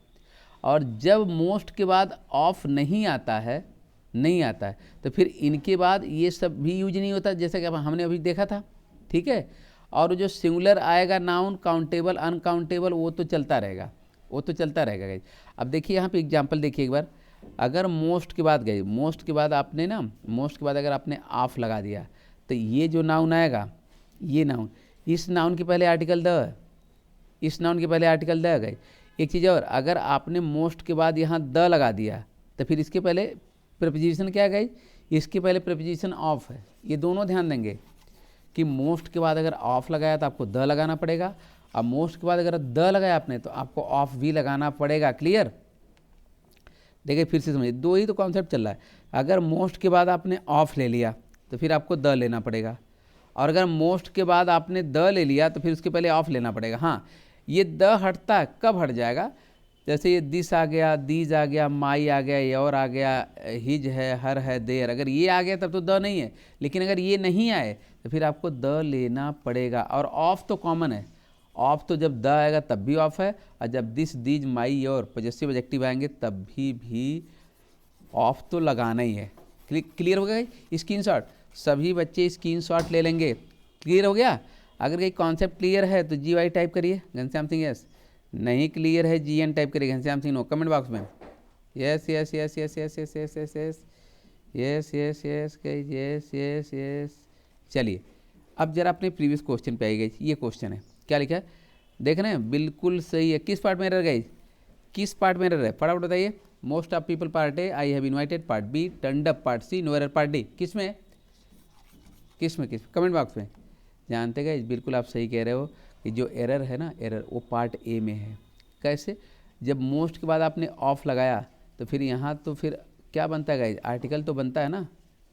और जब मोस्ट के बाद ऑफ नहीं आता है तो फिर इनके बाद ये सब भी यूज नहीं होता, जैसा कि हमने अभी देखा था, ठीक है। और जो सिंगुलर आएगा नाउन, काउंटेबल, अनकाउंटेबल, वो तो चलता रहेगा गाइस। अब देखिए यहाँ पे एग्जांपल देखिए एक बार, अगर मोस्ट के बाद गए, मोस्ट के बाद अगर आपने ऑफ लगा दिया तो ये जो नाउन आएगा, ये नाउन, इस नाउन के पहले आर्टिकल द है, इस नाउन के पहले आर्टिकल द गए। एक चीज़ और, अगर आपने मोस्ट के बाद यहाँ द लगा दिया तो फिर इसके पहले प्रीपोजिशन क्या गई, इसके पहले प्रीपोजिशन ऑफ है। ये दोनों ध्यान देंगे कि मोस्ट के बाद अगर ऑफ लगाया तो आपको द लगाना पड़ेगा, और मोस्ट के बाद अगर द लगाया आपने तो आपको ऑफ भी लगाना पड़ेगा। क्लियर, देखिए फिर से समझिए, दो ही तो कॉन्सेप्ट चल रहा है। अगर मोस्ट के बाद आपने ऑफ ले लिया तो फिर आपको द लेना पड़ेगा, और अगर मोस्ट के बाद आपने द ले लिया तो फिर उसके पहले ऑफ लेना पड़ेगा। हाँ, ये द हटता है, कब हट जाएगा, जैसे ये दिस आ गया, दीज आ गया, माई आ गया, योर आ गया, हिज है, हर है, देयर, अगर ये आ गया तब तो द नहीं है। लेकिन अगर ये नहीं आए तो फिर आपको द लेना पड़ेगा। और ऑफ तो कॉमन है, ऑफ तो जब द आएगा तब भी ऑफ है, और जब this, these, my, your possessive adjective आएंगे तब भी ऑफ तो लगाना ही है। क्लियर हो गया स्क्रीनशॉट, सभी बच्चे स्क्रीनशॉट ले लेंगे। क्लियर हो गया, अगर कहीं कॉन्सेप्ट क्लियर है तो GY टाइप करिए, घनश्याम सिंह यस, नहीं क्लियर है GN टाइप करिए, Ghanshyam Singh no, comment box में yes yes yes yes yes yes yes yes yes yes yes yes yes yes yes. चलिए अब जरा अपने प्रीवियस क्वेश्चन पे आई गई, ये क्वेश्चन है, क्या लिखा है देख रहे हैं, बिल्कुल सही है। किस पार्ट में एरर गई, किस पार्ट में एरर है, फटाफट बताइए। Most of people part A, I have invited part B, turned up part C, no error part D, किस में कमेंट बॉक्स में। जानते गए, बिल्कुल आप सही कह रहे हो कि जो एरर है ना, एरर वो पार्ट ए में है। कैसे, जब मोस्ट के बाद आपने ऑफ लगाया तो फिर यहाँ तो फिर क्या बनता है गाइज, आर्टिकल तो बनता है ना,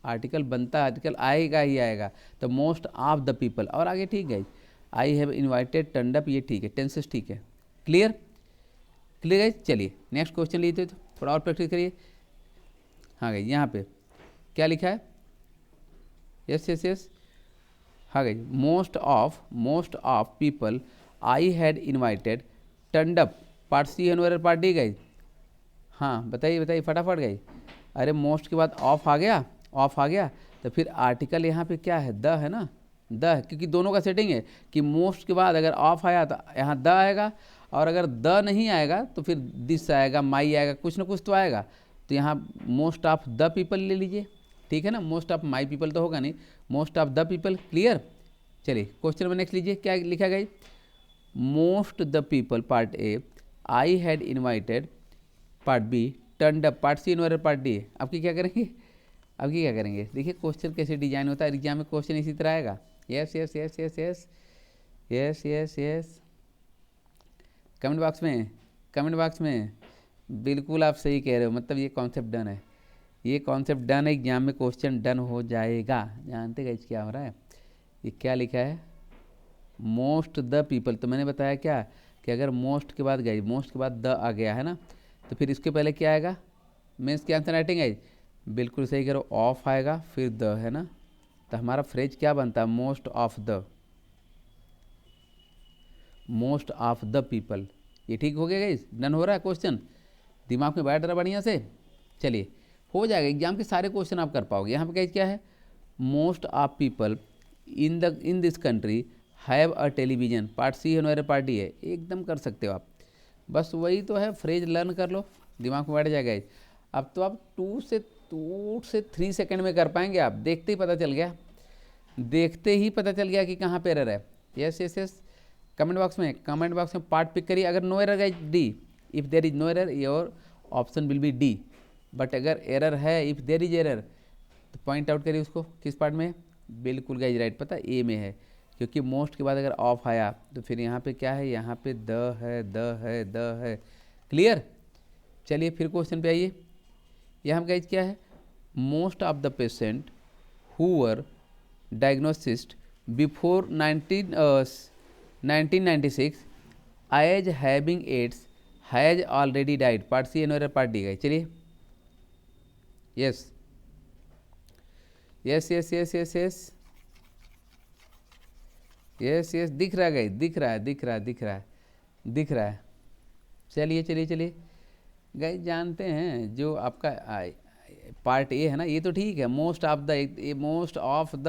आर्टिकल बनता है, आर्टिकल आएगा ही आएगा। तो मोस्ट ऑफ द पीपल, और आगे ठीक guys, I have invited, turned up, ये ठीक है, टेंसेस ठीक है। क्लियर गाइज, चलिए नेक्स्ट क्वेश्चन लीजिए, तो थोड़ा और प्रैक्टिस करिए। हाँ गई, यहाँ पे क्या लिखा है? यस यस यस, हाँ गई, most of people I had invited turned up, part C no error part D गई। हाँ बताइए बताइए फटाफट गई। अरे मोस्ट के बाद ऑफ आ गया, ऑफ आ गया तो फिर आर्टिकल यहाँ पे क्या है? द है ना, द है, क्योंकि दोनों का सेटिंग है कि मोस्ट के बाद अगर ऑफ आया तो यहाँ द आएगा, और अगर द नहीं आएगा तो फिर दिस आएगा, माई आएगा, कुछ ना कुछ तो आएगा। तो यहाँ मोस्ट ऑफ द पीपल ले लीजिए, ठीक है ना, मोस्ट ऑफ माई पीपल तो होगा नहीं, most of the people. Clear? चलिए क्वेश्चन में नेक्स्ट लीजिए, क्या लिखा गया? Most the people part A I had invited, part B turned up, part C invited, part D. आपकी क्या करेंगे? आपकी क्या करेंगे? देखिए क्वेश्चन कैसे डिजाइन होता है, एग्जाम में क्वेश्चन इसी तरह आएगा। Yes yes yes yes yes yes yes yes, comment box में, कमेंट बॉक्स में। बिल्कुल आप सही कह रहे हो, मतलब ये कॉन्सेप्ट डन है, ये कॉन्सेप्ट डन है, एग्जाम में क्वेश्चन डन हो जाएगा। जानते गाइस क्या हो रहा है? ये क्या लिखा है? Most the people. तो मैंने बताया क्या कि अगर मोस्ट के बाद गई, मोस्ट के बाद द आ गया है ना, तो फिर इसके पहले क्या आएगा? मीन्स की आंसर राइटिंग है, बिल्कुल सही करो, ऑफ आएगा फिर द, है ना। तो हमारा फ्रेज क्या बनता है? Most of the, most of the people. ये ठीक हो गया गाइस? डन हो रहा है क्वेश्चन? दिमाग में बैठ रहा बढ़िया से? चलिए हो जाएगा, एग्जाम के सारे क्वेश्चन आप कर पाओगे। यहाँ पे क्या है? Most of people in this country have a television, part C है नोरे पार्टी है, एकदम कर सकते हो आप। बस वही तो है, फ्रेज लर्न कर लो, दिमाग में बैठ जाएगा। अब तो आप 2 से 3 सेकंड में कर पाएंगे आप, देखते ही पता चल गया, देखते ही पता चल गया कि कहाँ पे एरर है। Yes yes yes, comment box में, कमेंट बॉक्स में पार्ट पिक करिए। अगर no error guys D, if there is no error your option will be D, but अगर एरर है, इफ़ देयर इज एरर, तो पॉइंट आउट करिए उसको, किस पार्ट में? बिल्कुल गाइस राइट, पता ए में है, क्योंकि मोस्ट के बाद अगर ऑफ आया तो फिर यहाँ पे क्या है? यहाँ पे द है, द है, द है। क्लियर? चलिए फिर क्वेश्चन पे आइए। यहाँ गाइस क्या है? Most of the patient who were diagnosed before 1996 as having AIDS has already died, part C error part D. गई चलिए, yes yes yes yes yes yes yes yes, दिख रहा है गाइस, दिख रहा है, दिख रहा है, दिख रहा है, दिख रहा है। चलिए चलिए चलिए गाइस, जानते हैं जो आपका पार्ट ए है ना, ये तो ठीक है, most of the, most of the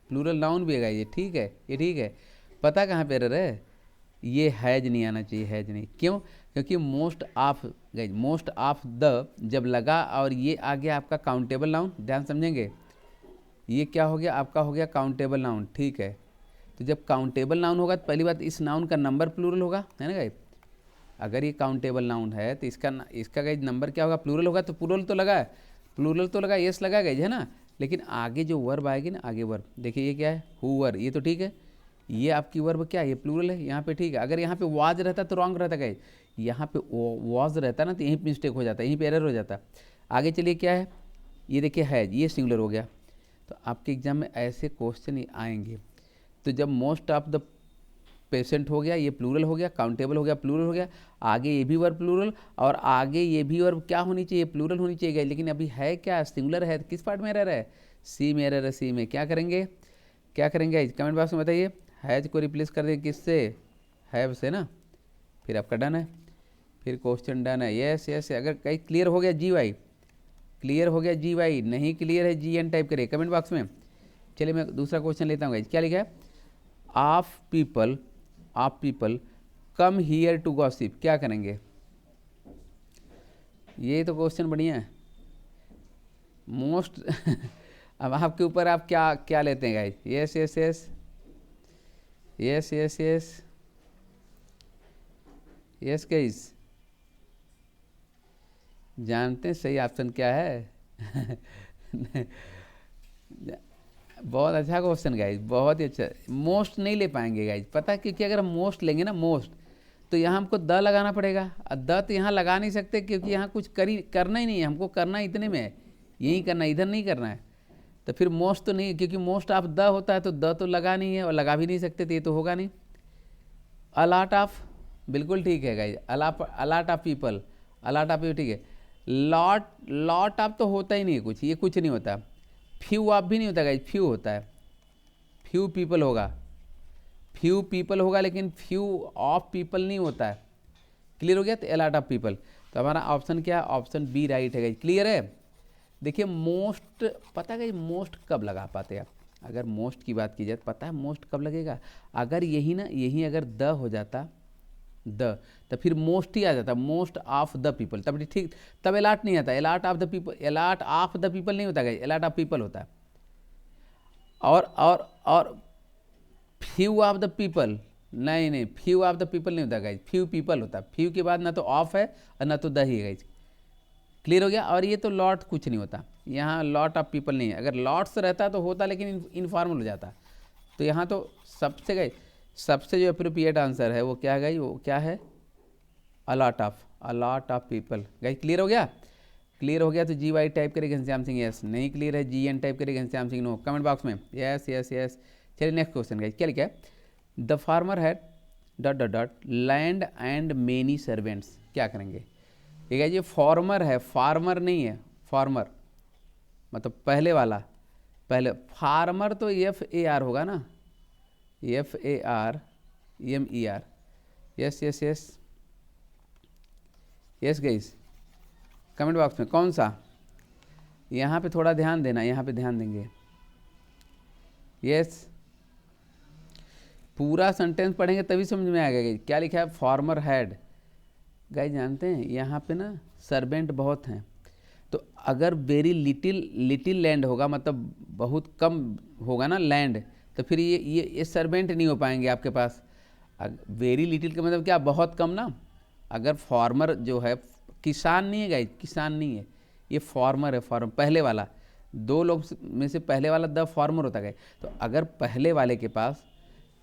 plural noun भी है गाइस, ये ठीक है, ये ठीक है। पता कहाँ पे एरर है? ये हैज नहीं आना चाहिए, हैज नहीं, क्यों? क्योंकि most of guys, most of the जब लगा और ये आ गया आपका काउंटेबल नाउन, ध्यान समझेंगे, ये क्या हो गया? आपका हो गया काउंटेबल नाउन, ठीक है। तो जब काउंटेबल नाउन होगा तो पहली बात इस नाउन का नंबर प्लूरल होगा, है ना गाइस? अगर ये काउंटेबल नाउन है तो इसका गाइस नंबर क्या होगा? प्लूरल होगा। तो प्लूरल तो लगा है, प्लूरल तो लगा, यस लगा गाइस, है ना। लेकिन आगे जो वर्ब आएगी ना, आगे वर्ब देखिए, ये क्या है? हुवर, ये तो ठीक है, ये आपकी वर्ब क्या है? ये प्लूरल है, यहाँ पे ठीक है। अगर यहाँ पे वाज रहता तो रॉन्ग रहता गाइस, यहाँ पे वाज रहता ना तो यहीं पे मिस्टेक हो जाता, यहीं पे एरर हो जाता। आगे चलिए क्या है? ये देखिए हैज, ये सिंगुलर हो गया। तो आपके एग्जाम में ऐसे क्वेश्चन ही आएंगे। तो जब मोस्ट ऑफ द पेशेंट हो गया, ये प्लूरल हो गया, काउंटेबल हो गया, प्लूरल हो गया, आगे ये भी वर्ब प्लूरल, और आगे ये भी वर्ब क्या होनी चाहिए? प्लूरल होनी चाहिए। लेकिन अभी है क्या? सिंगुलर है। किस पार्ट में एरर है? सी में एरर है, सी में। क्या करेंगे? क्या करेंगे? कमेंट बॉक्स में बताइए। हैज को रिप्लेस कर दें किससे? हैव से ना, फिर आपका डन है, फिर क्वेश्चन डन है। यस यस, अगर कहीं क्लियर हो गया जी वाई, क्लियर हो गया जी वाई, नहीं क्लियर है जी एन टाइप करिए कमेंट बॉक्स में। चलिए मैं दूसरा क्वेश्चन लेता हूँ। क्या लिखा है? Of people come here to gossip, क्या करेंगे? ये तो क्वेश्चन बढ़िया है, मोस्ट अब आपके ऊपर आप क्या क्या लेते हैं guys? Yes yes yes yes yes yes yes guys, जानते हैं सही ऑप्शन क्या है? बहुत अच्छा क्वेश्चन गाइज, बहुत ही अच्छा। मोस्ट नहीं ले पाएंगे गाइज, पता है क्योंकि अगर हम मोस्ट लेंगे ना, मोस्ट, तो यहाँ हमको द लगाना पड़ेगा, और द तो यहाँ लगा नहीं सकते क्योंकि यहाँ कुछ करना ही नहीं है, हमको करना इतने में है, यही करना है, इधर नहीं करना है। तो फिर मोस्ट तो नहीं, क्योंकि मोस्ट ऑफ द होता है तो द तो लगा नहीं है, और लगा भी नहीं सकते, तो ये तो होगा नहीं। अलॉट ऑफ, बिल्कुल ठीक है guys, a lot of people, a lot of people, ठीक है। लॉट ऑफ तो होता ही नहीं है कुछ, ये कुछ नहीं होता। फ्यू ऑफ भी नहीं होता गाइज, फ्यू होता है, फ्यू पीपल होगा, फ्यू पीपल होगा, लेकिन फ्यू ऑफ पीपल नहीं होता है। क्लियर हो गया, तो अलॉट ऑफ पीपल। तो हमारा ऑप्शन क्या है, ऑप्शन बी राइट है गाइज। क्लियर है। देखिए मोस्ट, पता है मोस्ट कब लगा पाते हैं आप, अगर मोस्ट की बात की जाए तो पता है मोस्ट कब लगेगा, अगर यही ना, यही अगर द हो जाता, द, तो फिर मोस्ट ही आ जाता, मोस्ट ऑफ द पीपल, तब ठीक, तब अलॉट नहीं आता। A lot of the people, a lot of the people नहीं होता गाइज, अलॉट ऑफ पीपल होता है। और फ्यू ऑफ द पीपल, नहीं, फ्यू ऑफ द पीपल नहीं होता गाइज, फ्यू पीपल होता है। फ्यू के बाद ना तो ऑफ है और ना तो द ही है गाइज। क्लियर हो गया। और ये तो लॉट कुछ नहीं होता, यहाँ लॉट ऑफ पीपल नहीं है। अगर लॉट्स रहता तो होता, लेकिन इनफॉर्मल हो जाता। तो यहाँ तो सबसे जो अप्रोप्रिएट आंसर है वो क्या गई, वो क्या है, a lot of people. Guys clear हो गया। क्लियर हो गया तो जी वाई टाइप करेगा घनश्याम सिंह यस, नहीं क्लियर है जी एन टाइप करेगा Ghanshyam Singh no, comment box में यस यस यस। चलिए नेक्स्ट क्वेश्चन गाइज, क्या लिखा है, the farmer had dot dot dot land and many servants, क्या करेंगे। ठीक है, ये फॉर्मर है, फार्मर नहीं है, फार्मर मतलब पहले वाला, पहले फार्मर तो FAR होगा ना, FARMER, yes yes yes yes guys, comment box में कौन सा, यहाँ पे थोड़ा ध्यान देना, यहाँ पे ध्यान देंगे। यस, पूरा सेंटेंस पढ़ेंगे तभी समझ में आएगा गाइस। क्या लिखा है, फार्मर हैड, गाइस जानते हैं यहाँ पे ना सर्वेंट बहुत हैं, तो अगर वेरी लिटिल लैंड होगा, मतलब बहुत कम होगा ना लैंड, तो फिर ये सर्वेंट नहीं हो पाएंगे आपके पास। वेरी लिटिल का मतलब क्या, बहुत कम ना। अगर फार्मर जो है, किसान नहीं है गाइस, किसान नहीं है, ये फार्मर है, फार्मर पहले वाला, दो लोग में से पहले वाला द फार्मर होता है। तो अगर पहले वाले के पास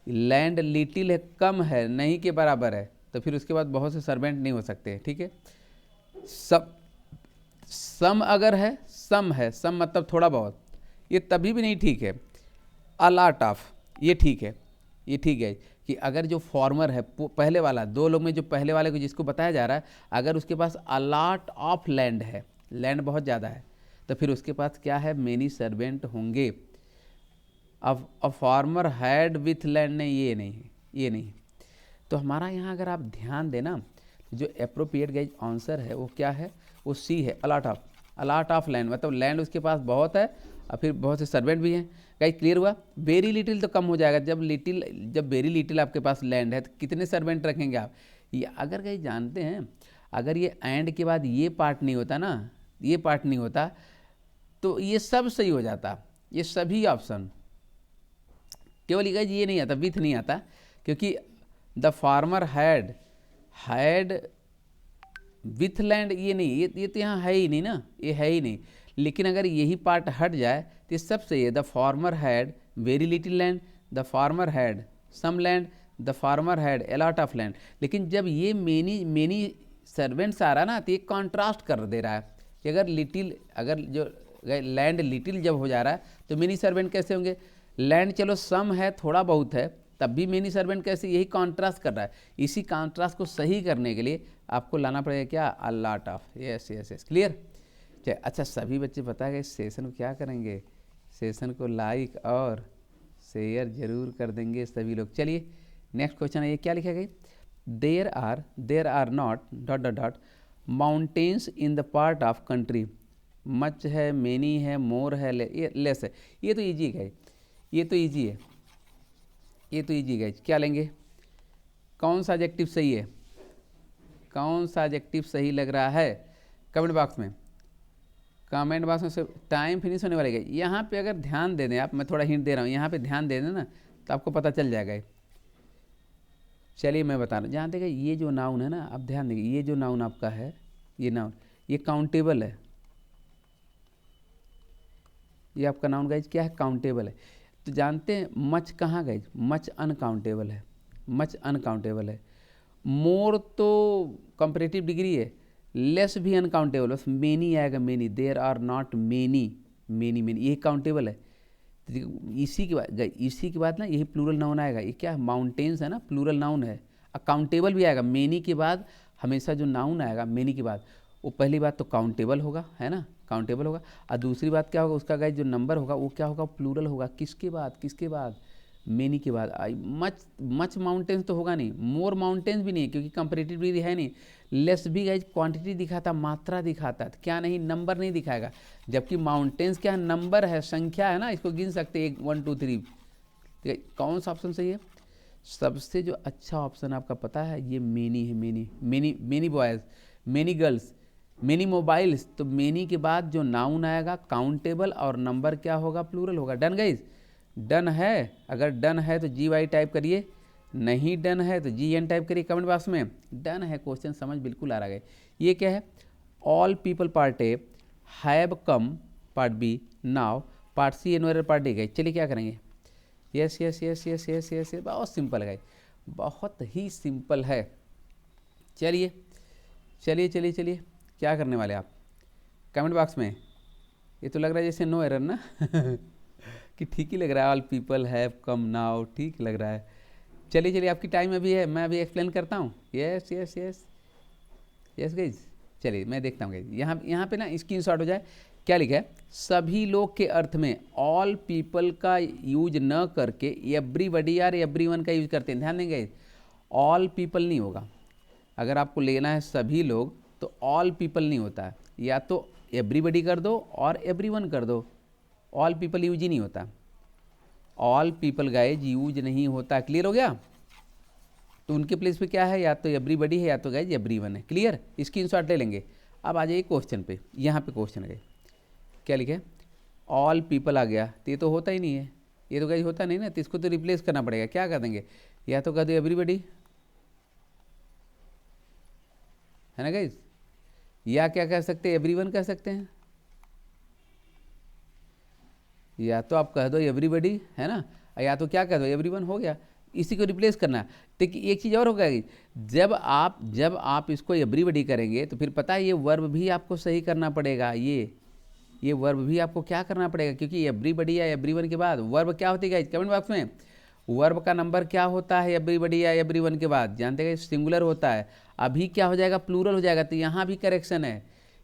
लैंड लिटिल है, कम है, नहीं के बराबर है, तो फिर उसके बाद बहुत से सर्वेंट नहीं हो सकते। ठीक है, सम अगर है, सम मतलब थोड़ा बहुत, ये तभी भी नहीं ठीक है। अलॉट ऑफ, ये ठीक है, ये ठीक है कि अगर जो फार्मर है पहले वाला, दो लोग में जो पहले वाले को जिसको बताया जा रहा है, अगर उसके पास अलॉट ऑफ लैंड है, लैंड बहुत ज़्यादा है, तो फिर उसके पास क्या है, मेनी सर्वेंट होंगे। अब फार्मर हैड विथ लैंड नहीं, ये नहीं है, ये नहीं। तो हमारा यहाँ अगर आप ध्यान देना, जो अप्रोप्रिएट गाइज आंसर है वो क्या है, वो सी है, अलॉट ऑफ लैंड, मतलब लैंड उसके पास बहुत है और फिर बहुत से सर्वेंट भी हैं। गाइज क्लियर हुआ। वेरी लिटिल तो कम हो जाएगा, जब वेरी लिटिल आपके पास लैंड है तो कितने सर्वेंट रखेंगे आप। ये अगर गाइज जानते हैं, अगर ये एंड के बाद ये पार्ट नहीं होता ना, ये पार्ट नहीं होता, तो ये सब सही हो जाता, ये सभी ऑप्शन। केवल गाइज ये नहीं आता, विथ नहीं आता, क्योंकि the farmer had with land, ये नहीं, ये तो यहाँ है ही नहीं ना, ये है ही नहीं। लेकिन अगर यही पार्ट हट जाए तो ये सब सही है। The farmer had very little land, the farmer had some land, the farmer had a lot of land. लेकिन जब ये मेनी सर्वेंट्स आ रहा ना, तो ये कॉन्ट्रास्ट कर दे रहा है कि अगर जो लैंड लिटिल जब हो जा रहा है तो मेनी सर्वेंट कैसे होंगे। लैंड चलो सम है, थोड़ा बहुत है, तब भी मेनी सर्वेंट कैसे, यही कॉन्ट्रास्ट कर रहा है। इसी कॉन्ट्रास्ट को सही करने के लिए आपको लाना पड़ेगा क्या, a lot of. Yes yes yes, clear. चलिए, अच्छा सभी बच्चे बता गए, सेशन को क्या करेंगे, सेशन को लाइक और शेयर जरूर कर देंगे सभी लोग। चलिए नेक्स्ट क्वेश्चन है, ये क्या लिखा गया, there are not dot dot dot mountains in the part of country. Much है, मेनी है, मोर है, लेस है। ये तो ईजी है, ये तो ईजी है, ये तो ईजी है। क्या लेंगे, कौन सा एडजेक्टिव सही है, कौन सा एडजेक्टिव सही लग रहा है, कमेंट बॉक्स में, कमेंट बॉक्स में से टाइम फिनिश होने वालेगा। यहाँ पे अगर ध्यान दे दें आप, मैं थोड़ा हिंट दे रहा हूँ, यहाँ पे ध्यान दे दें ना तो आपको पता चल जाएगा। चलिए मैं बता रहा हूँ, जहाँ देखिए ये जो नाउन है ना, आप ध्यान देंगे, ये जो नाउन आपका है, ये नाउन, ये काउंटेबल है, ये आपका नाउन गाइज क्या है, काउंटेबल है। तो जानते हैं मच कहाँ गाइज, मच अनकाउंटेबल है, मच अनकाउंटेबल है। मोर तो कंपैरेटिव डिग्री है, लेस भी अनकाउंटेबल, बस मेनी आएगा, many, there are not many, many ये काउंटेबल है। इसी के बाद ना यही प्लूरल नाउन आएगा, ये क्या है, माउंटेन्स है ना, प्लूरल नाउन है। अकाउंटेबल भी आएगा, मेनी के बाद हमेशा जो नाउन आएगा मेनी के बाद, वो पहली बात तो काउंटेबल होगा, है ना, काउंटेबल होगा। और दूसरी बात क्या होगा, उसका गाइस जो नंबर होगा वो क्या होगा, प्लूरल होगा। किसके बाद, किसके बाद, मेनी के बाद। मच माउंटेन्स तो होगा नहीं, मोर माउंटेन्स भी नहीं, क्योंकि कंपेरेटिव डिग्री है नहीं। लेस भी गाइज क्वांटिटी दिखाता, मात्रा दिखाता, क्या नहीं, नंबर नहीं दिखाएगा। जबकि माउंटेन्स क्या है, नंबर है, संख्या है ना, इसको गिन सकते 1 1 2 3। कौन सा ऑप्शन सही है, सबसे जो अच्छा ऑप्शन आपका पता है, ये मेनी है। Many many many boys, many girls, many mobiles. तो मेनी के बाद जो नाउन आएगा काउंटेबल और नंबर क्या होगा, प्लूरल होगा। डन गाइज, डन है। अगर डन है तो GY टाइप करिए, नहीं डन है तो GN टाइप करिए कमेंट बॉक्स में। डन है, क्वेश्चन समझ बिल्कुल आ रहा है। ये क्या है, all people part A have come, part B now, part C no error part D. गए चलिए क्या करेंगे, yes yes yes yes yes yes, बहुत सिंपल है, बहुत ही सिंपल है। चलिए चलिए चलिए चलिए, क्या करने वाले आप कमेंट बॉक्स में। ये तो लग रहा है जैसे नो एरर ना कि ठीक ही लग रहा है, all people have come now, ठीक लग रहा है। चलिए चलिए, आपकी टाइम अभी है, मैं अभी एक्सप्लेन करता हूँ। Yes yes yes yes guys, चलिए मैं देखता हूँ गाइज, यहाँ पे ना स्क्रीनशॉट हो जाए। क्या लिखा है, सभी लोग के अर्थ में ऑल पीपल का यूज न करके एवरीबॉडी या एवरीवन का यूज करते हैं। ध्यान देंगे, ऑल पीपल नहीं होगा। अगर आपको लेना है सभी लोग तो ऑल पीपल नहीं होता है, या तो एवरीबॉडी कर दो और एवरीवन कर दो, ऑल पीपल यूज ही नहीं होता। ऑल पीपल गाइज यूज नहीं होता। क्लियर हो गया, तो उनके प्लेस पे क्या है, या तो एवरीबॉडी है या तो गाइज एवरीवन है। क्लियर, स्क्रीनशॉट ले लेंगे। अब आ जाइए क्वेश्चन पे, यहाँ पे क्वेश्चन है, क्या लिखे, ऑल पीपल आ गया, तो ये तो होता ही नहीं है, ये तो गाइज होता नहीं ना, तो इसको तो रिप्लेस करना पड़ेगा। क्या कर देंगे, या तो कर दो एवरीबॉडी, है ना गाइज, या क्या कह सकते हैं, एवरीवन कह सकते हैं, या तो आप कह दो एवरीबॉडी, है ना, या तो क्या कह दो एवरीवन, हो गया। इसी को रिप्लेस करना है। देखिए एक चीज़ और हो गई, जब आप इसको एवरीबॉडी करेंगे तो फिर पता है ये वर्ब भी आपको सही करना पड़ेगा। ये वर्ब भी आपको क्या करना पड़ेगा, क्योंकि एवरीबॉडी या एवरीवन के बाद वर्ब क्या होती है कमेंट बॉक्स में, वर्ब का नंबर क्या होता है एवरीबॉडी या एवरीवन के बाद, जानते हैं सिंगुलर होता है। अभी क्या हो जाएगा, प्लूरल हो जाएगा। तो यहाँ भी करेक्शन है,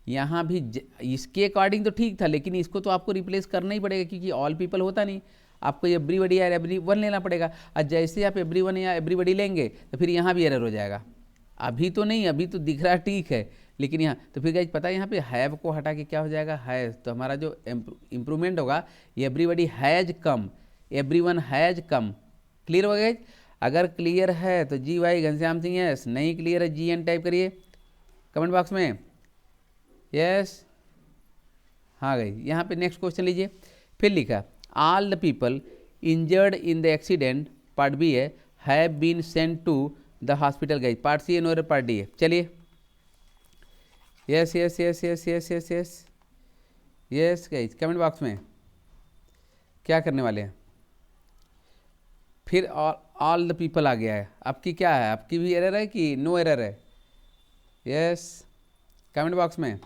यहाँ भी इसके अकॉर्डिंग तो ठीक था, लेकिन इसको तो आपको रिप्लेस करना ही पड़ेगा, क्योंकि ऑल पीपल होता नहीं, आपको एवरीबॉडी या एवरीवन लेना पड़ेगा। और जैसे आप एवरीवन या एवरीबॉडी लेंगे तो फिर यहाँ भी एरर हो जाएगा। अभी तो नहीं, अभी तो दिख रहा ठीक है, लेकिन यहाँ तो फिर गाइस पता है यहाँ पे हैव को हटा के क्या हो जाएगा, हैज़। तो हमारा जो इम्प्रूवमेंट होगा, everybody has come, everyone has come. Clear हो गया। अगर क्लियर है तो GY घनश्याम सिंह यस, नहीं क्लियर है GN टाइप करिए कमेंट बॉक्स में, यस। हाँ गई, यहाँ पे नेक्स्ट क्वेश्चन लीजिए। फिर लिखा, all the people injured in the accident, part B है, have been sent to the hospital. गई part C and part D है। चलिए yes yes yes yes yes yes yes yes गई कमेंट बॉक्स में क्या करने वाले हैं। फिर ऑल द पीपल आ गया है, आपकी क्या है, आपकी भी एरर है कि नो एरर है, यस कमेंट बॉक्स में।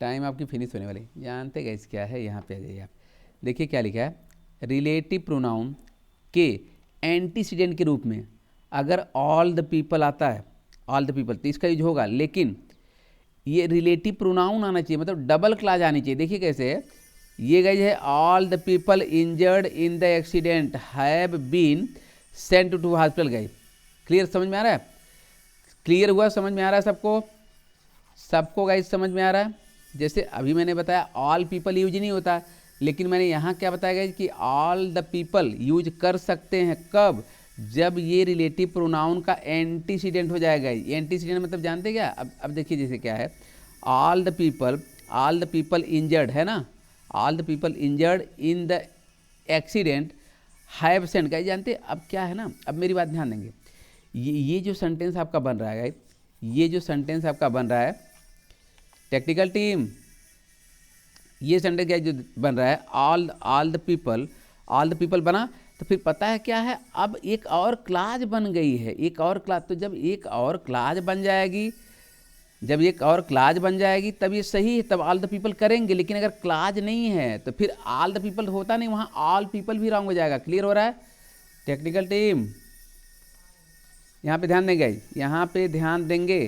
टाइम आपकी फिनिश होने वाली, जानते गए क्या है, यहाँ पे आ जाइए आप। देखिए क्या लिखा है, रिलेटिव प्रोनाउन के एंटीसीडेंट के रूप में अगर ऑल द पीपल आता है, ऑल द पीपल, तो इसका यूज होगा। लेकिन ये रिलेटिव प्रोनाउन आना चाहिए, मतलब डबल क्लाज आनी चाहिए। देखिए कैसे है, ये गाइज है, all the people injured in the accident have been sent to hospital. गई क्लियर, समझ में आ रहा है, क्लियर हुआ, समझ में आ रहा है सबको, सबको गाइज समझ में आ रहा है। जैसे अभी मैंने बताया ऑल पीपल यूज नहीं होता, लेकिन मैंने यहाँ क्या बताया गया कि ऑल द पीपल यूज कर सकते हैं, कब, जब ये रिलेटिव प्रोनाउन का एंटीसीडेंट हो जाएगा। एंटीसीडेंट मतलब जानते क्या, अब देखिए जैसे क्या है, ऑल द पीपल इंजर्ड है ना, all the people injured in the accident have sent. Guys जानते अब क्या है ना, अब मेरी बात ध्यान देंगे, ये जो सेंटेंस आपका बन रहा है, ये जो सेंटेंस आपका बन रहा है, टेक्निकल टीम, ये सेंटेंस क्या जो बन रहा है, ऑल द पीपल बना, तो फिर पता है क्या है, अब एक और क्लाज बन गई है, एक और क्लाज। तो जब एक और क्लाज बन जाएगी, जब एक और क्लाज बन जाएगी तब ये सही है, तब ऑल द पीपल करेंगे। लेकिन अगर क्लाज नहीं है तो फिर ऑल द पीपल होता नहीं, वहाँ ऑल पीपल भी रॉन्ग हो जाएगा। क्लियर हो रहा है टेक्निकल टीम, यहाँ पे ध्यान देंगे गाइज, यहाँ पे ध्यान देंगे।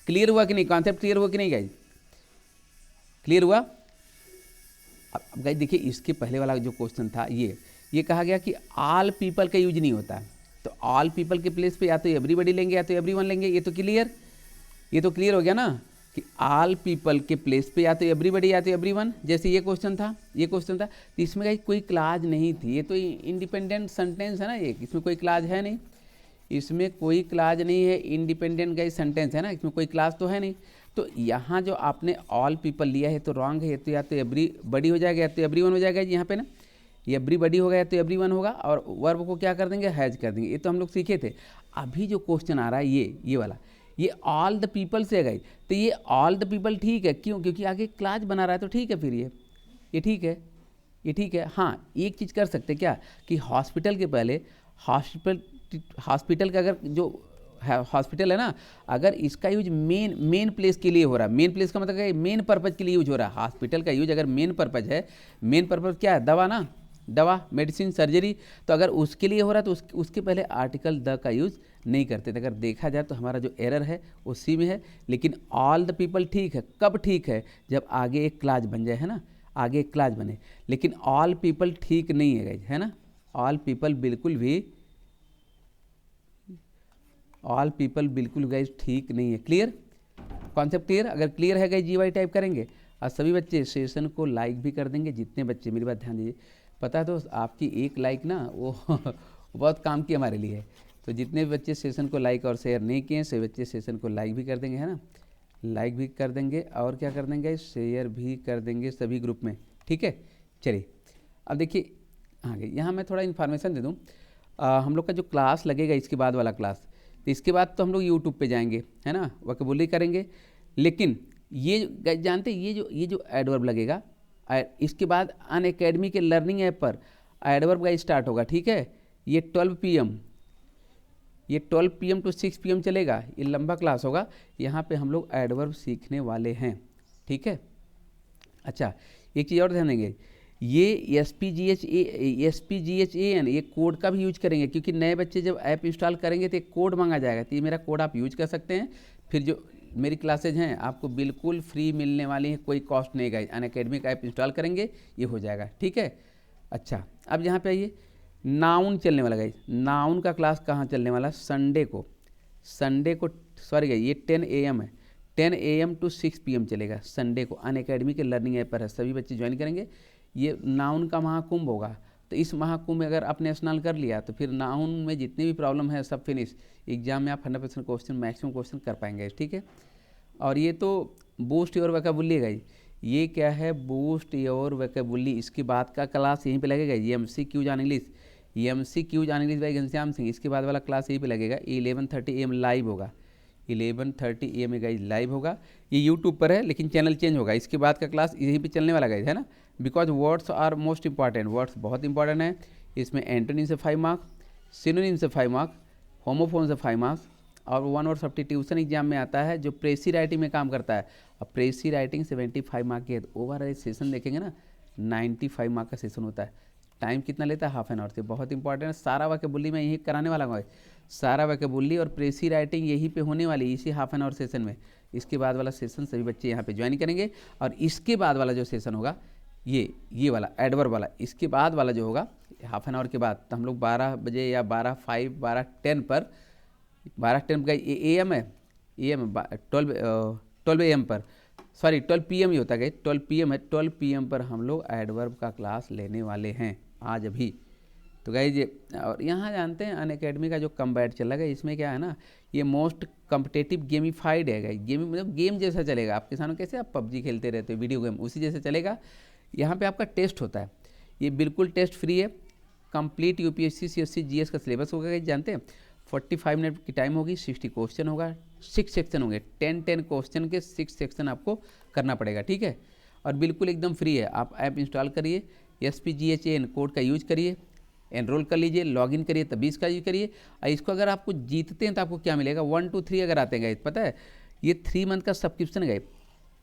क्लियर हुआ कि नहीं, कॉन्सेप्ट क्लियर हुआ कि नहीं गाइज, क्लियर हुआ। अब गाइज देखिए, इसके पहले वाला जो क्वेश्चन था ये कहा गया कि ऑल पीपल का यूज नहीं होता है, तो ऑल पीपल के प्लेस पे या तो एवरीबडी लेंगे या तो एवरीवन लेंगे। ये तो क्लियर हो गया ना कि ऑल पीपल के प्लेस पे या तो एवरीबडी या तो एवरीवन, जैसे ये क्वेश्चन था तो इसमें गाइज कोई क्लाज नहीं थी। ये तो इंडिपेंडेंट सेंटेंस है ना, ये इसमें कोई क्लाज है नहीं, इसमें कोई क्लाज नहीं है, इंडिपेंडेंट गाइज सेंटेंस है ना, इसमें कोई क्लाज तो है नहीं। तो यहाँ जो आपने ऑल पीपल लिया है तो रॉन्ग है, तो या तो एवरीबडी हो जाएगा या तो एवरीवन हो जाएगा। यहाँ पे ना एवरीबडी होगा या तो एवरीवन होगा, और वर्ब को क्या कर देंगे, हैज कर देंगे। ये तो हम लोग सीखे थे। अभी जो क्वेश्चन आ रहा है ये वाला, ये ऑल द पीपल से है गाइज, तो ये ऑल द पीपल ठीक है, क्यों, क्योंकि आगे क्लाज बना रहा है तो ठीक है, फिर ये ठीक है। हाँ, एक चीज़ कर सकते क्या कि हॉस्पिटल के पहले हॉस्पिटल का अगर जो हॉस्पिटल है ना, अगर इसका यूज मेन प्लेस के लिए हो रहा है, मेन प्लेस का मतलब है मेन पर्पज के लिए यूज हो रहा है। हॉस्पिटल का यूज अगर मेन पर्पज है, मेन पर्पज क्या है, दवा ना, दवा, मेडिसिन, सर्जरी, तो अगर उसके लिए हो रहा है तो उसके पहले आर्टिकल द का यूज़ नहीं करते थे। अगर देखा जाए तो हमारा जो एरर है उसी में है। लेकिन ऑल द पीपल ठीक है, कब ठीक है, जब आगे एक क्लाज बन जाए, है ना, आगे एक क्लाज बने। लेकिन ऑल पीपल ठीक नहीं है गाइज, है ना, ऑल पीपल बिल्कुल गाइज ठीक नहीं है। Clear, concept clear. अगर क्लियर है गाइज GY टाइप करेंगे, और सभी बच्चे सेशन को लाइक भी कर देंगे। जितने बच्चे, मेरी बात ध्यान दीजिए, पता है तो आपकी एक लाइक ना वो बहुत काम की हमारे लिए है। तो जितने भी बच्चे सेशन को लाइक और शेयर नहीं किए, सभी बच्चे सेशन को लाइक भी कर देंगे, है ना, लाइक भी कर देंगे, और क्या कर देंगे, शेयर भी कर देंगे सभी ग्रुप में। ठीक है, चलिए अब देखिए आगे। यहाँ मैं थोड़ा इन्फॉर्मेशन दे दूँ। हम लोग का जो क्लास लगेगा इसके बाद वाला क्लास, तो इसके बाद तो हम लोग यूट्यूब पे जाएंगे, है ना, वोकैबुलरी करेंगे। लेकिन ये जानते हैं, ये जो एडवर्ब लगेगा, इसके बाद अनअकैडमी के लर्निंग ऐप पर एडवर्ब का स्टार्ट होगा। ठीक है, ये 12 PM टू 6 PM चलेगा। ये लंबा क्लास होगा। यहाँ पे हम लोग एडवर्ब सीखने वाले हैं। ठीक है, अच्छा एक चीज़ और ध्यान देंगे, ये SPGHAN ये कोड का भी यूज करेंगे, क्योंकि नए बच्चे जब ऐप इंस्टॉल करेंगे तो एक कोड मांगा जाएगा। तो ये मेरा कोड आप यूज कर सकते हैं। फिर जो मेरी क्लासेज हैं आपको बिल्कुल फ्री मिलने वाली हैं, कोई कॉस्ट नहीं गाइज। अनअकैडमी का ऐप इंस्टॉल करेंगे, ये हो जाएगा। ठीक है, अच्छा अब यहाँ पे आइए, नाउन चलने वाला गाइज। नाउन का क्लास कहाँ चलने वाला, संडे को सॉरी गाइज, ये 10 AM है, 10 AM टू 6 PM चलेगा संडे को। अनअकैडमी के लर्निंग ऐप पर है, सभी बच्चे ज्वाइन करेंगे। ये नाउन का महाकुंभ होगा। तो इस महाकुंभ में अगर आपने स्नान कर लिया तो फिर नाउन में जितनी भी प्रॉब्लम है सब फिनिश। एग्जाम में आप 100% क्वेश्चन, मैक्सिमम क्वेश्चन कर पाएंगे। ठीक है, और ये तो बूस्ट योर वोकैबुलरी गाइज। ये क्या है, बूस्ट योर वोकैबुलरी। इसके बाद का क्लास यहीं पे लगेगा, ये MCQs on English by Ghanshyam Singh. इसके बाद वाला क्लास यहीं पे लगेगा। 11:30 AM लाइव होगा, 11:30 AM गाइज लाइव होगा। ये यूट्यूब पर है लेकिन चैनल चेंज होगा। इसके बाद का क्लास यहीं पे चलने वाला गाइज, है ना, because words are most important. Words बहुत इंपॉर्टेंट है। इसमें एंटोनिम से 5 मार्क्स, सिनोनिम से 5 मार्क्स, होमोफोन से 5 मार्क्स, और 1 और सब्स्टिट्यूशन एग्जाम में आता है जो प्रेसी राइटिंग में काम करता है। अब प्रेसी राइटिंग 75 मार्क की है। तो ओवरऑल सेशन देखेंगे ना, 95 मार्क का सेशन होता है। टाइम कितना लेता है, हाफ एन आवर से। बहुत इंपॉर्टेंट है। सारा वोकैबुलरी में यही कराने वाला हूँ, सारा वोकैबुलरी और प्रेसी राइटिंग यहीं पे होने वाली, इसी हाफ एन आवर सेशन में। इसके बाद वाला सेशन सभी बच्चे यहाँ पे ज्वाइन करेंगे। और इसके बाद वाला जो सेशन होगा ये वाला एडवर्ब वाला, इसके बाद वाला जो होगा हाफ एन आवर के बाद, तो हम लोग 12 बजे या 12:05, 12:10 पर, 12:10 का AM है, 12 AM पर, सॉरी 12 PM ही होता है, 12 PM है। 12 PM पर हम लोग एडवर्ब का क्लास लेने वाले हैं आज अभी। तो गाइज और यहाँ जानते हैं अनअकैडमी का जो कम्बैट चल रहा है, इसमें क्या है ना, ये मोस्ट कम्पिटेटिव गेमिफाइड है गाइज। गेम मतलब गेम जैसा चलेगा। आपके सामने कैसे आप PUBG खेलते रहते हो, वीडियो गेम, उसी जैसे चलेगा। यहाँ पे आपका टेस्ट होता है, ये बिल्कुल टेस्ट फ्री है। कंप्लीट UPSC CSC GS का सिलेबस होगा गाइज, जानते हैं। 45 मिनट की टाइम होगी, 60 क्वेश्चन होगा, 6 सेक्शन होंगे, 10 क्वेश्चन के 6 सेक्शन आपको करना पड़ेगा। ठीक है, और बिल्कुल एकदम फ्री है। आप ऐप इंस्टॉल करिए, SPGHAN कोड का यूज करिए, एनरोल कर लीजिए, लॉगिन करिए, तब भी इसका यूज करिए। और इसको अगर आपको जीतते हैं तो आपको क्या मिलेगा, 1 2 3 अगर आते हैं गाइज, पता है ये 3 मंथ का सब्सक्रिप्शन है गाइज।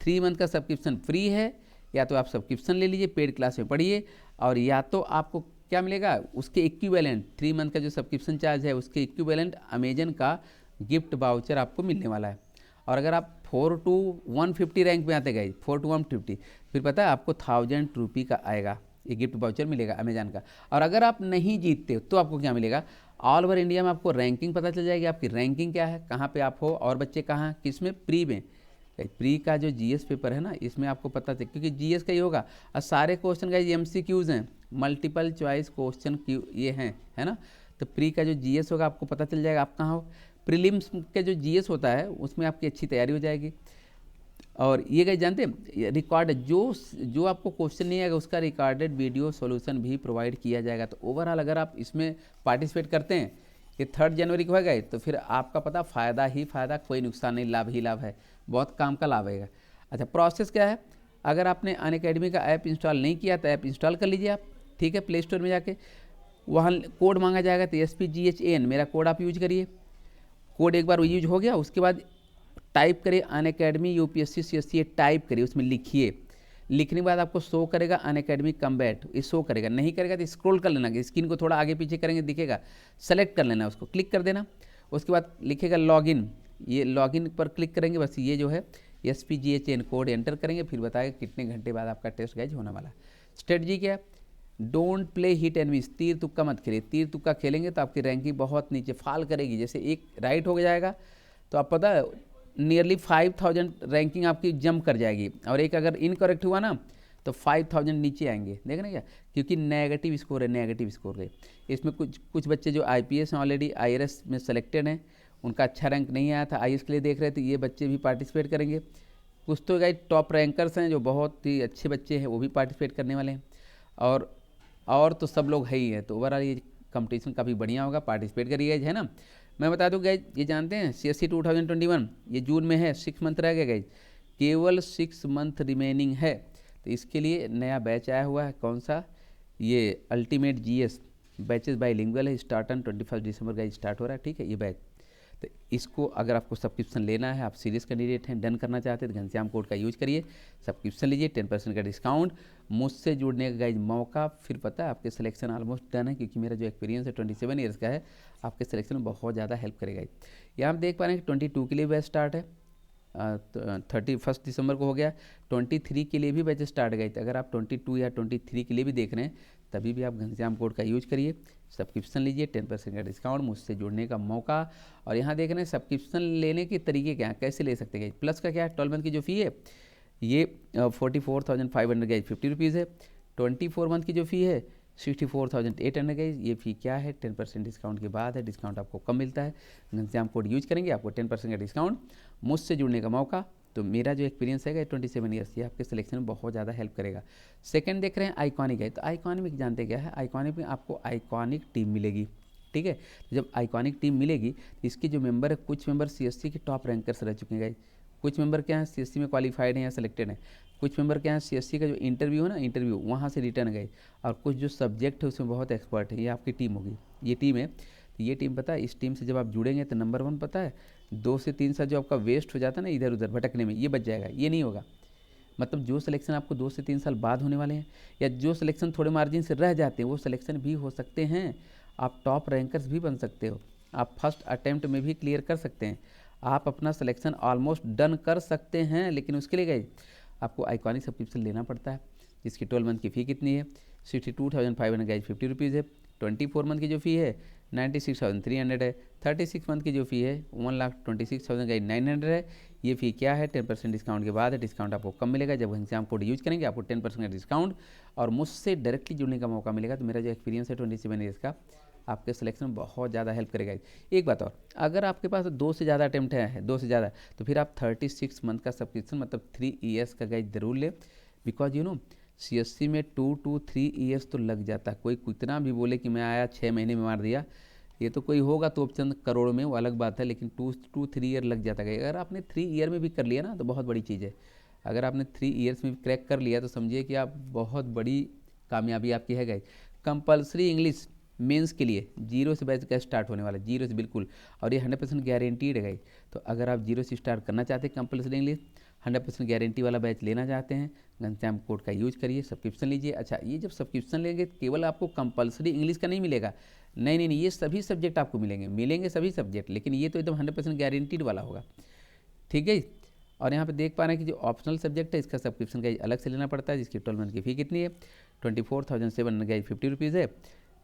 3 मंथ का सब्सक्रिप्शन फ्री है। या तो आप सब्सक्रिप्शन ले लीजिए, पेड क्लास में पढ़िए, और या तो आपको क्या मिलेगा, उसके इक्विवेलेंट 3 मंथ का जो सब्सक्रिप्शन चार्ज है उसके इक्विवेलेंट अमेजन का गिफ्ट वाउचर आपको मिलने वाला है। और अगर आप 4 to 150 रैंक में आते गए, 4 to 150, फिर पता है आपको 1000 रुपये का आएगा, ये गिफ्ट वाउचर मिलेगा अमेजन का। और अगर आप नहीं जीतते तो आपको क्या मिलेगा, ऑल ओवर इंडिया में आपको रैंकिंग पता चल जाएगी, आपकी रैंकिंग क्या है, कहाँ पे आप हो और बच्चे कहाँ, किस में, प्री में। प्री का जो जीएस पेपर है ना, इसमें आपको पता चल, क्योंकि जीएस का ही होगा और सारे क्वेश्चन का एमसीक्यूज हैं, मल्टीपल चॉइस क्वेश्चन क्यू ये हैं, है ना। तो प्री का जो जीएस होगा आपको पता चल जाएगा आप कहाँ हो। प्रीलिम्स के जो जीएस होता है उसमें आपकी अच्छी तैयारी हो जाएगी। और ये गए जानते हैं, रिकॉर्ड जो आपको क्वेश्चन नहीं आएगा उसका रिकॉर्डेड वीडियो सॉल्यूशन भी प्रोवाइड किया जाएगा। तो ओवरऑल अगर आप इसमें पार्टिसिपेट करते हैं, ये 3 जनवरी को है गए, तो फिर आपका पता फ़ायदा ही फ़ायदा, कोई नुकसान नहीं, लाभ ही लाभ है, बहुत काम का लाभ आएगा। अच्छा, प्रोसेस क्या है, अगर आपने अनअकैडमी का ऐप इंस्टॉल नहीं किया तो ऐप इंस्टॉल कर लीजिए आप, ठीक है। प्ले स्टोर में जाके वहाँ कोड मांगा जाएगा, तो SPGHAN मेरा कोड आप यूज करिए। कोड एक बार यूज हो गया, उसके बाद टाइप करिए अनअकैडमी UPSC CSC टाइप करिए, उसमें लिखिए। लिखने के बाद आपको शो करेगा अनअकैडमी कम्बैट, ये शो करेगा, नहीं करेगा तो स्क्रॉल कर लेना, स्क्रीन को थोड़ा आगे पीछे करेंगे दिखेगा, सेलेक्ट कर लेना, उसको क्लिक कर देना। उसके बाद लिखेगा लॉगिन, ये लॉगिन पर क्लिक करेंगे, बस ये जो है SPGHAN कोड एंटर करेंगे, फिर बताएगा कितने घंटे बाद आपका टेस्ट गाइज होने वाला है। स्ट्रेटजी क्या है, don't play hit and miss, तीर तुक्का मत खेलिए, तीर तुक्का खेलेंगे तो आपकी रैंकिंग बहुत नीचे फॉल करेगी। जैसे एक राइट हो जाएगा तो आप पता है नियरली 5000 रैंकिंग आपकी जंप कर जाएगी, और एक अगर इनकरेक्ट हुआ ना तो 5000 नीचे आएंगे, देख रहे क्या, क्योंकि नेगेटिव स्कोर है, नेगेटिव स्कोर है। इसमें कुछ बच्चे जो IPS हैं ऑलरेडी IRS में सेलेक्टेड हैं, उनका अच्छा रैंक नहीं आया था, IAS के लिए देख रहे थे, ये बच्चे भी पार्टिसिपेट करेंगे। कुछ तो गाइस टॉप रैंकर्स हैं जो बहुत ही अच्छे बच्चे हैं, वो भी पार्टिसिपेट करने वाले हैं, और तो सब लोग है ही है। तो ओवरऑल ये कंपटीशन काफ़ी बढ़िया होगा, पार्टिसिपेट करिए है ना। मैं बता दूँ गाइज, ये जानते हैं CSC 2021 ये जून में है, 6 मंथ रह गए गाइज, केवल 6 मंथ रिमेनिंग है। तो इसके लिए नया बैच आया हुआ है, कौन सा, ये अल्टीमेट GS बैचेस बाइलिंगुअल है, स्टार्ट ऑन 21 दिसंबर का स्टार्ट हो रहा है, ठीक है ये बैच। तो इसको अगर आपको सब्सक्रिप्शन लेना है, आप सीरियस कैंडिडेट हैं, डन करना चाहते हैं तो घनश्याम कोड का यूज करिए, सब्सक्रिप्शन लीजिए, 10% का डिस्काउंट, मुझसे जुड़ने का गाइज मौका। फिर पता है आपके सिलेक्शन ऑलमोस्ट डन है, क्योंकि मेरा जो एक्सपीरियंस है 27 ईयर्स का है, आपके सिलेक्शन में बहुत ज़्यादा हेल्प करेगा। यहाँ आप देख पा रहे हैं कि 22 के लिए बैच स्टार्ट है, 31 दिसंबर को हो गया, 23 के लिए भी बैच स्टार्ट गए थे। अगर आप 22 या 23 के लिए भी देख रहे हैं तभी भी आप घनश्याम कोड का यूज करिए, सब्सक्रिप्शन लीजिए, 10% का डिस्काउंट, मुझसे जुड़ने का मौका। और यहाँ देख रहे हैं सब्सक्रिप्शन लेने के तरीके क्या हैं, कैसे ले सकते हैं। प्लस का क्या है, 12 मंथ की जो फ़ी है ये 44,500 गई 50 रुपीज़ है। 24 मंथ की जो फ़ी है 64,800 गई, ये फ़ी क्या है, 10% डिस्काउंट के बाद है। डिस्काउंट आपको कम मिलता है, घनश्याम कोड यूज करेंगे आपको 10% का डिस्काउंट, मुझसे जुड़ने का मौका। तो मेरा जो एक्सपीरियंस है 27 ईयर्स, ये आपके सिलेक्शन में बहुत ज़्यादा हेल्प करेगा। सेकंड देख रहे हैं आइकॉनिक है, तो आइकॉनिक जानते क्या है, आइकॉनिक में आपको आइकॉनिक टीम मिलेगी, ठीक है। तो जब आइकॉनिक टीम मिलेगी तो इसके जो मेंबर है, कुछ मेंबर CSC के टॉप रैंकर्स रह चुके हैं, कुछ मेंबर क्या हैं CSC में क्वालिफाइड हैं या सिलेक्टेड हैं, कुछ मेंबर क्या हैं CSC का जो इंटरव्यू है ना, इंटरव्यू वहाँ से रिटर्न गए, और कुछ जो सब्जेक्ट है उसमें बहुत एक्सपर्ट है। ये आपकी टीम होगी, ये टीम है। तो ये टीम पता है, इस टीम से जब आप जुड़ेंगे तो नंबर 1 पता है 2 से 3 साल जो आपका वेस्ट हो जाता है ना इधर उधर भटकने में, ये बच जाएगा, ये नहीं होगा। मतलब जो सिलेक्शन आपको 2 से 3 साल बाद होने वाले हैं, या जो सिलेक्शन थोड़े मार्जिन से रह जाते हैं, वो सिलेक्शन भी हो सकते हैं, आप टॉप रैंकर्स भी बन सकते हो, आप फर्स्ट अटैम्प्ट में भी क्लियर कर सकते हैं, आप अपना सिलेक्शन ऑलमोस्ट डन कर सकते हैं। लेकिन उसके लिए गए आपको आइकॉनिक सब्सक्रिप्शन लेना पड़ता है, जिसकी 12 मंथ की फ़ी कितनी है, 62,500 गाइज 50 रुपीज़ है। 24 मंथ की जो फ़ी है 96,300 है। 36 मंथ की जो फ़ी है 1,26,000 गाइज 900 है। ये फ़ी क्या है, 10% डिस्काउंट के बाद है। डिस्काउंट आपको कम मिलेगा, जब घनश्याम कोड यूज करेंगे आपको 10% का डिस्काउंट और मुझसे डायरेक्टली जुड़ने का मौका मिलेगा। तो मेरा जो एक्सपीरियंस है 27 ईयर्स का, आपके सिलेक्शन में बहुत ज़्यादा हेल्प करेगा। एक बात और, अगर आपके पास 2 से ज़्यादा अटैम्प्ट है, 2 से ज़्यादा, तो फिर आप 36 मंथ का सब्सक्रिप्शन मतलब 3 ईयर्स का गाइज ज़रूर ले, बिकॉज यू नो CSC में 2 to 3 ईयर्स तो लग जाता है। कोई कितना भी बोले कि मैं आया 6 महीने में मार दिया, ये तो कोई होगा तो चंद करोड़ में, वो अलग बात है, लेकिन 2 to 3 ईयर लग जाता है। अगर आपने 3 ईयर में भी कर लिया ना तो बहुत बड़ी चीज़ है। अगर आपने 3 ईयर्स में भी क्रैक कर लिया तो समझिए कि आप बहुत बड़ी कामयाबी आपकी है गाइज। कंपल्सरी इंग्लिश मेंस के लिए जीरो से बैच का स्टार्ट होने वाला, जीरो से बिल्कुल, और ये 100% गारंटीड है। तो अगर आप जीरो से स्टार्ट करना चाहते हैं कंपल्सरी इंग्लिश, 100% गारंटी वाला बैच लेना चाहते हैं, घनश्याम कोड का यूज करिए, सब्सक्रिप्शन लीजिए। अच्छा, ये जब सब्सक्रिप्शन लेंगे केवल आपको कंपल्सरी इंग्लिश का नहीं मिलेगा, नहीं नहीं नहीं, ये सभी सब्जेक्ट आपको मिलेंगे सभी सब्जेक्ट, लेकिन ये तो एकदम 100% गारंटीड वाला होगा, ठीक है। और यहाँ पे देख पा रहे हैं कि जो ऑप्शनल सब्जेक्ट है इसका सब्सक्रिप्शन का अलग से लेना पड़ता है, जिसकी 12 मंथ की फ़ी कितनी है, 24,750 रुपीज़ है।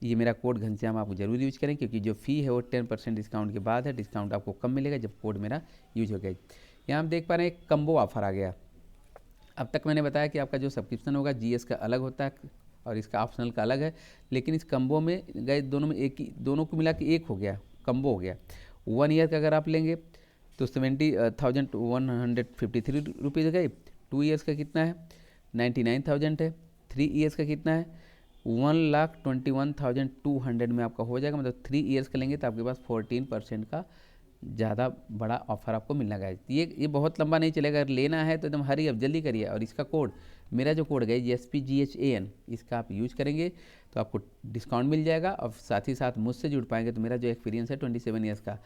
ये मेरा कोड घनश्याम आप जरूर यूज करें, क्योंकि जो फ़ी है वो 10% डिस्काउंट के बाद है, डिस्काउंट आपको कम मिलेगा जब कोड मेरा यूज हो गया। यहाँ हम देख पा रहे हैं एक कम्बो ऑफर आ गया। अब तक मैंने बताया कि आपका जो सब्सक्रिप्शन होगा जीएस का अलग होता है और इसका ऑप्शनल का अलग है, लेकिन इस कम्बो में गए दोनों में एक ही, दोनों को मिला के एक हो गया, कम्बो हो गया। 1 ईयर का अगर आप लेंगे तो 70,153 रुपीज़ गए, 2 ईयर्स का कितना है 99,000 है, 3 ईयर्स का कितना है 1,21,200 में आपका हो जाएगा। मतलब 3 ईयर्स का लेंगे तो आपके पास 14% का ज़्यादा बड़ा ऑफर आपको मिलना गाइस। ये बहुत लंबा नहीं चलेगा, अगर लेना है तो एकदम हरी अब जल्दी करिए। और इसका कोड, मेरा जो कोड है SPGHAN, इसका आप यूज करेंगे तो आपको डिस्काउंट मिल जाएगा, और साथ ही साथ मुझसे जुड़ पाएंगे तो मेरा जो एक्सपीरियंस है 27 ईयर्स का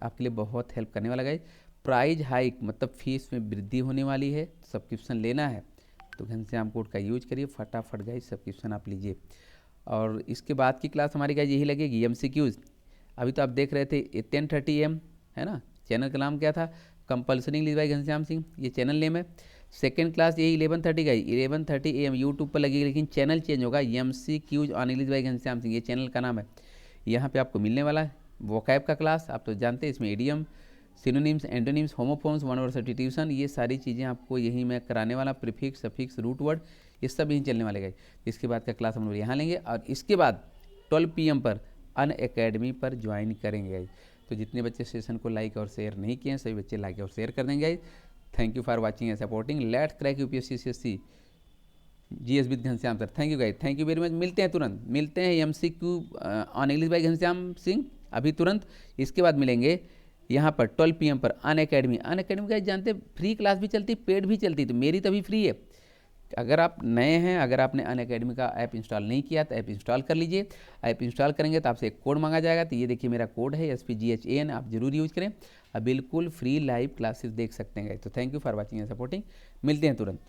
आपके लिए बहुत हेल्प करने वाला गाइस। प्राइज हाइक मतलब फीस में वृद्धि होने वाली है, सब्सक्रिप्शन लेना है तो घनश्याम कोड का यूज करिए, फटाफट गाइस सब्सक्रिप्शन आप लीजिए। और इसके बाद की क्लास हमारी गाइस यही लगेगी MCQs। अभी तो आप देख रहे थे 10:30 AM है ना, चैनल का नाम क्या था, compulsory English by Ghanshyam Singh, ये चैनल नेम है। सेकंड क्लास यही 11:30 का, 11:30 AM यूट्यूब पर लगेगी, लेकिन चैनल चेंज होगा, MCQs on English by Ghanshyam Singh, ये चैनल का नाम है। यहाँ पे आपको मिलने वाला है वोकैब का क्लास, आप तो जानते हैं इसमें idiom, synonyms, antonyms, homophones, one word substitution, ये सारी चीज़ें आपको यहीं मैं कराने वाला, प्रीफिक्स, सफिक्स, रूट वर्ड, ये सब यहीं चलने वाले गए। इसके बाद का क्लास हम लोग यहाँ लेंगे, और इसके बाद 12 PM पर अनअकैडमी पर ज्वाइन करेंगे। तो जितने बच्चे सेशन को लाइक और शेयर नहीं किए हैं सभी बच्चे लाइक और शेयर कर देंगे। Thank you for watching and supporting let's crack UPSC CSC GS with Ghanshyam sir. Thank you guys, thank you very much. मिलते हैं तुरंत, मिलते हैं MCQ on English by Ghanshyam Singh अभी तुरंत। इसके बाद मिलेंगे यहाँ पर 12 PM पर अनअकैडमी। अनअकैडमी गाइस जानते हैं फ्री क्लास भी चलती, पेड भी चलती, तो मेरी तभी फ्री है। अगर आप नए हैं, अगर आपने अनअकैडमी का ऐप इंस्टॉल नहीं किया तो ऐप इंस्टॉल कर लीजिए। ऐप इंस्टॉल करेंगे तो आपसे एक कोड मांगा जाएगा, तो ये देखिए मेरा कोड है SPGHAN, आप जरूर यूज करें, अब बिल्कुल फ्री लाइव क्लासेस देख सकते हैं। तो thank you for watching and supporting, मिलते हैं तुरंत।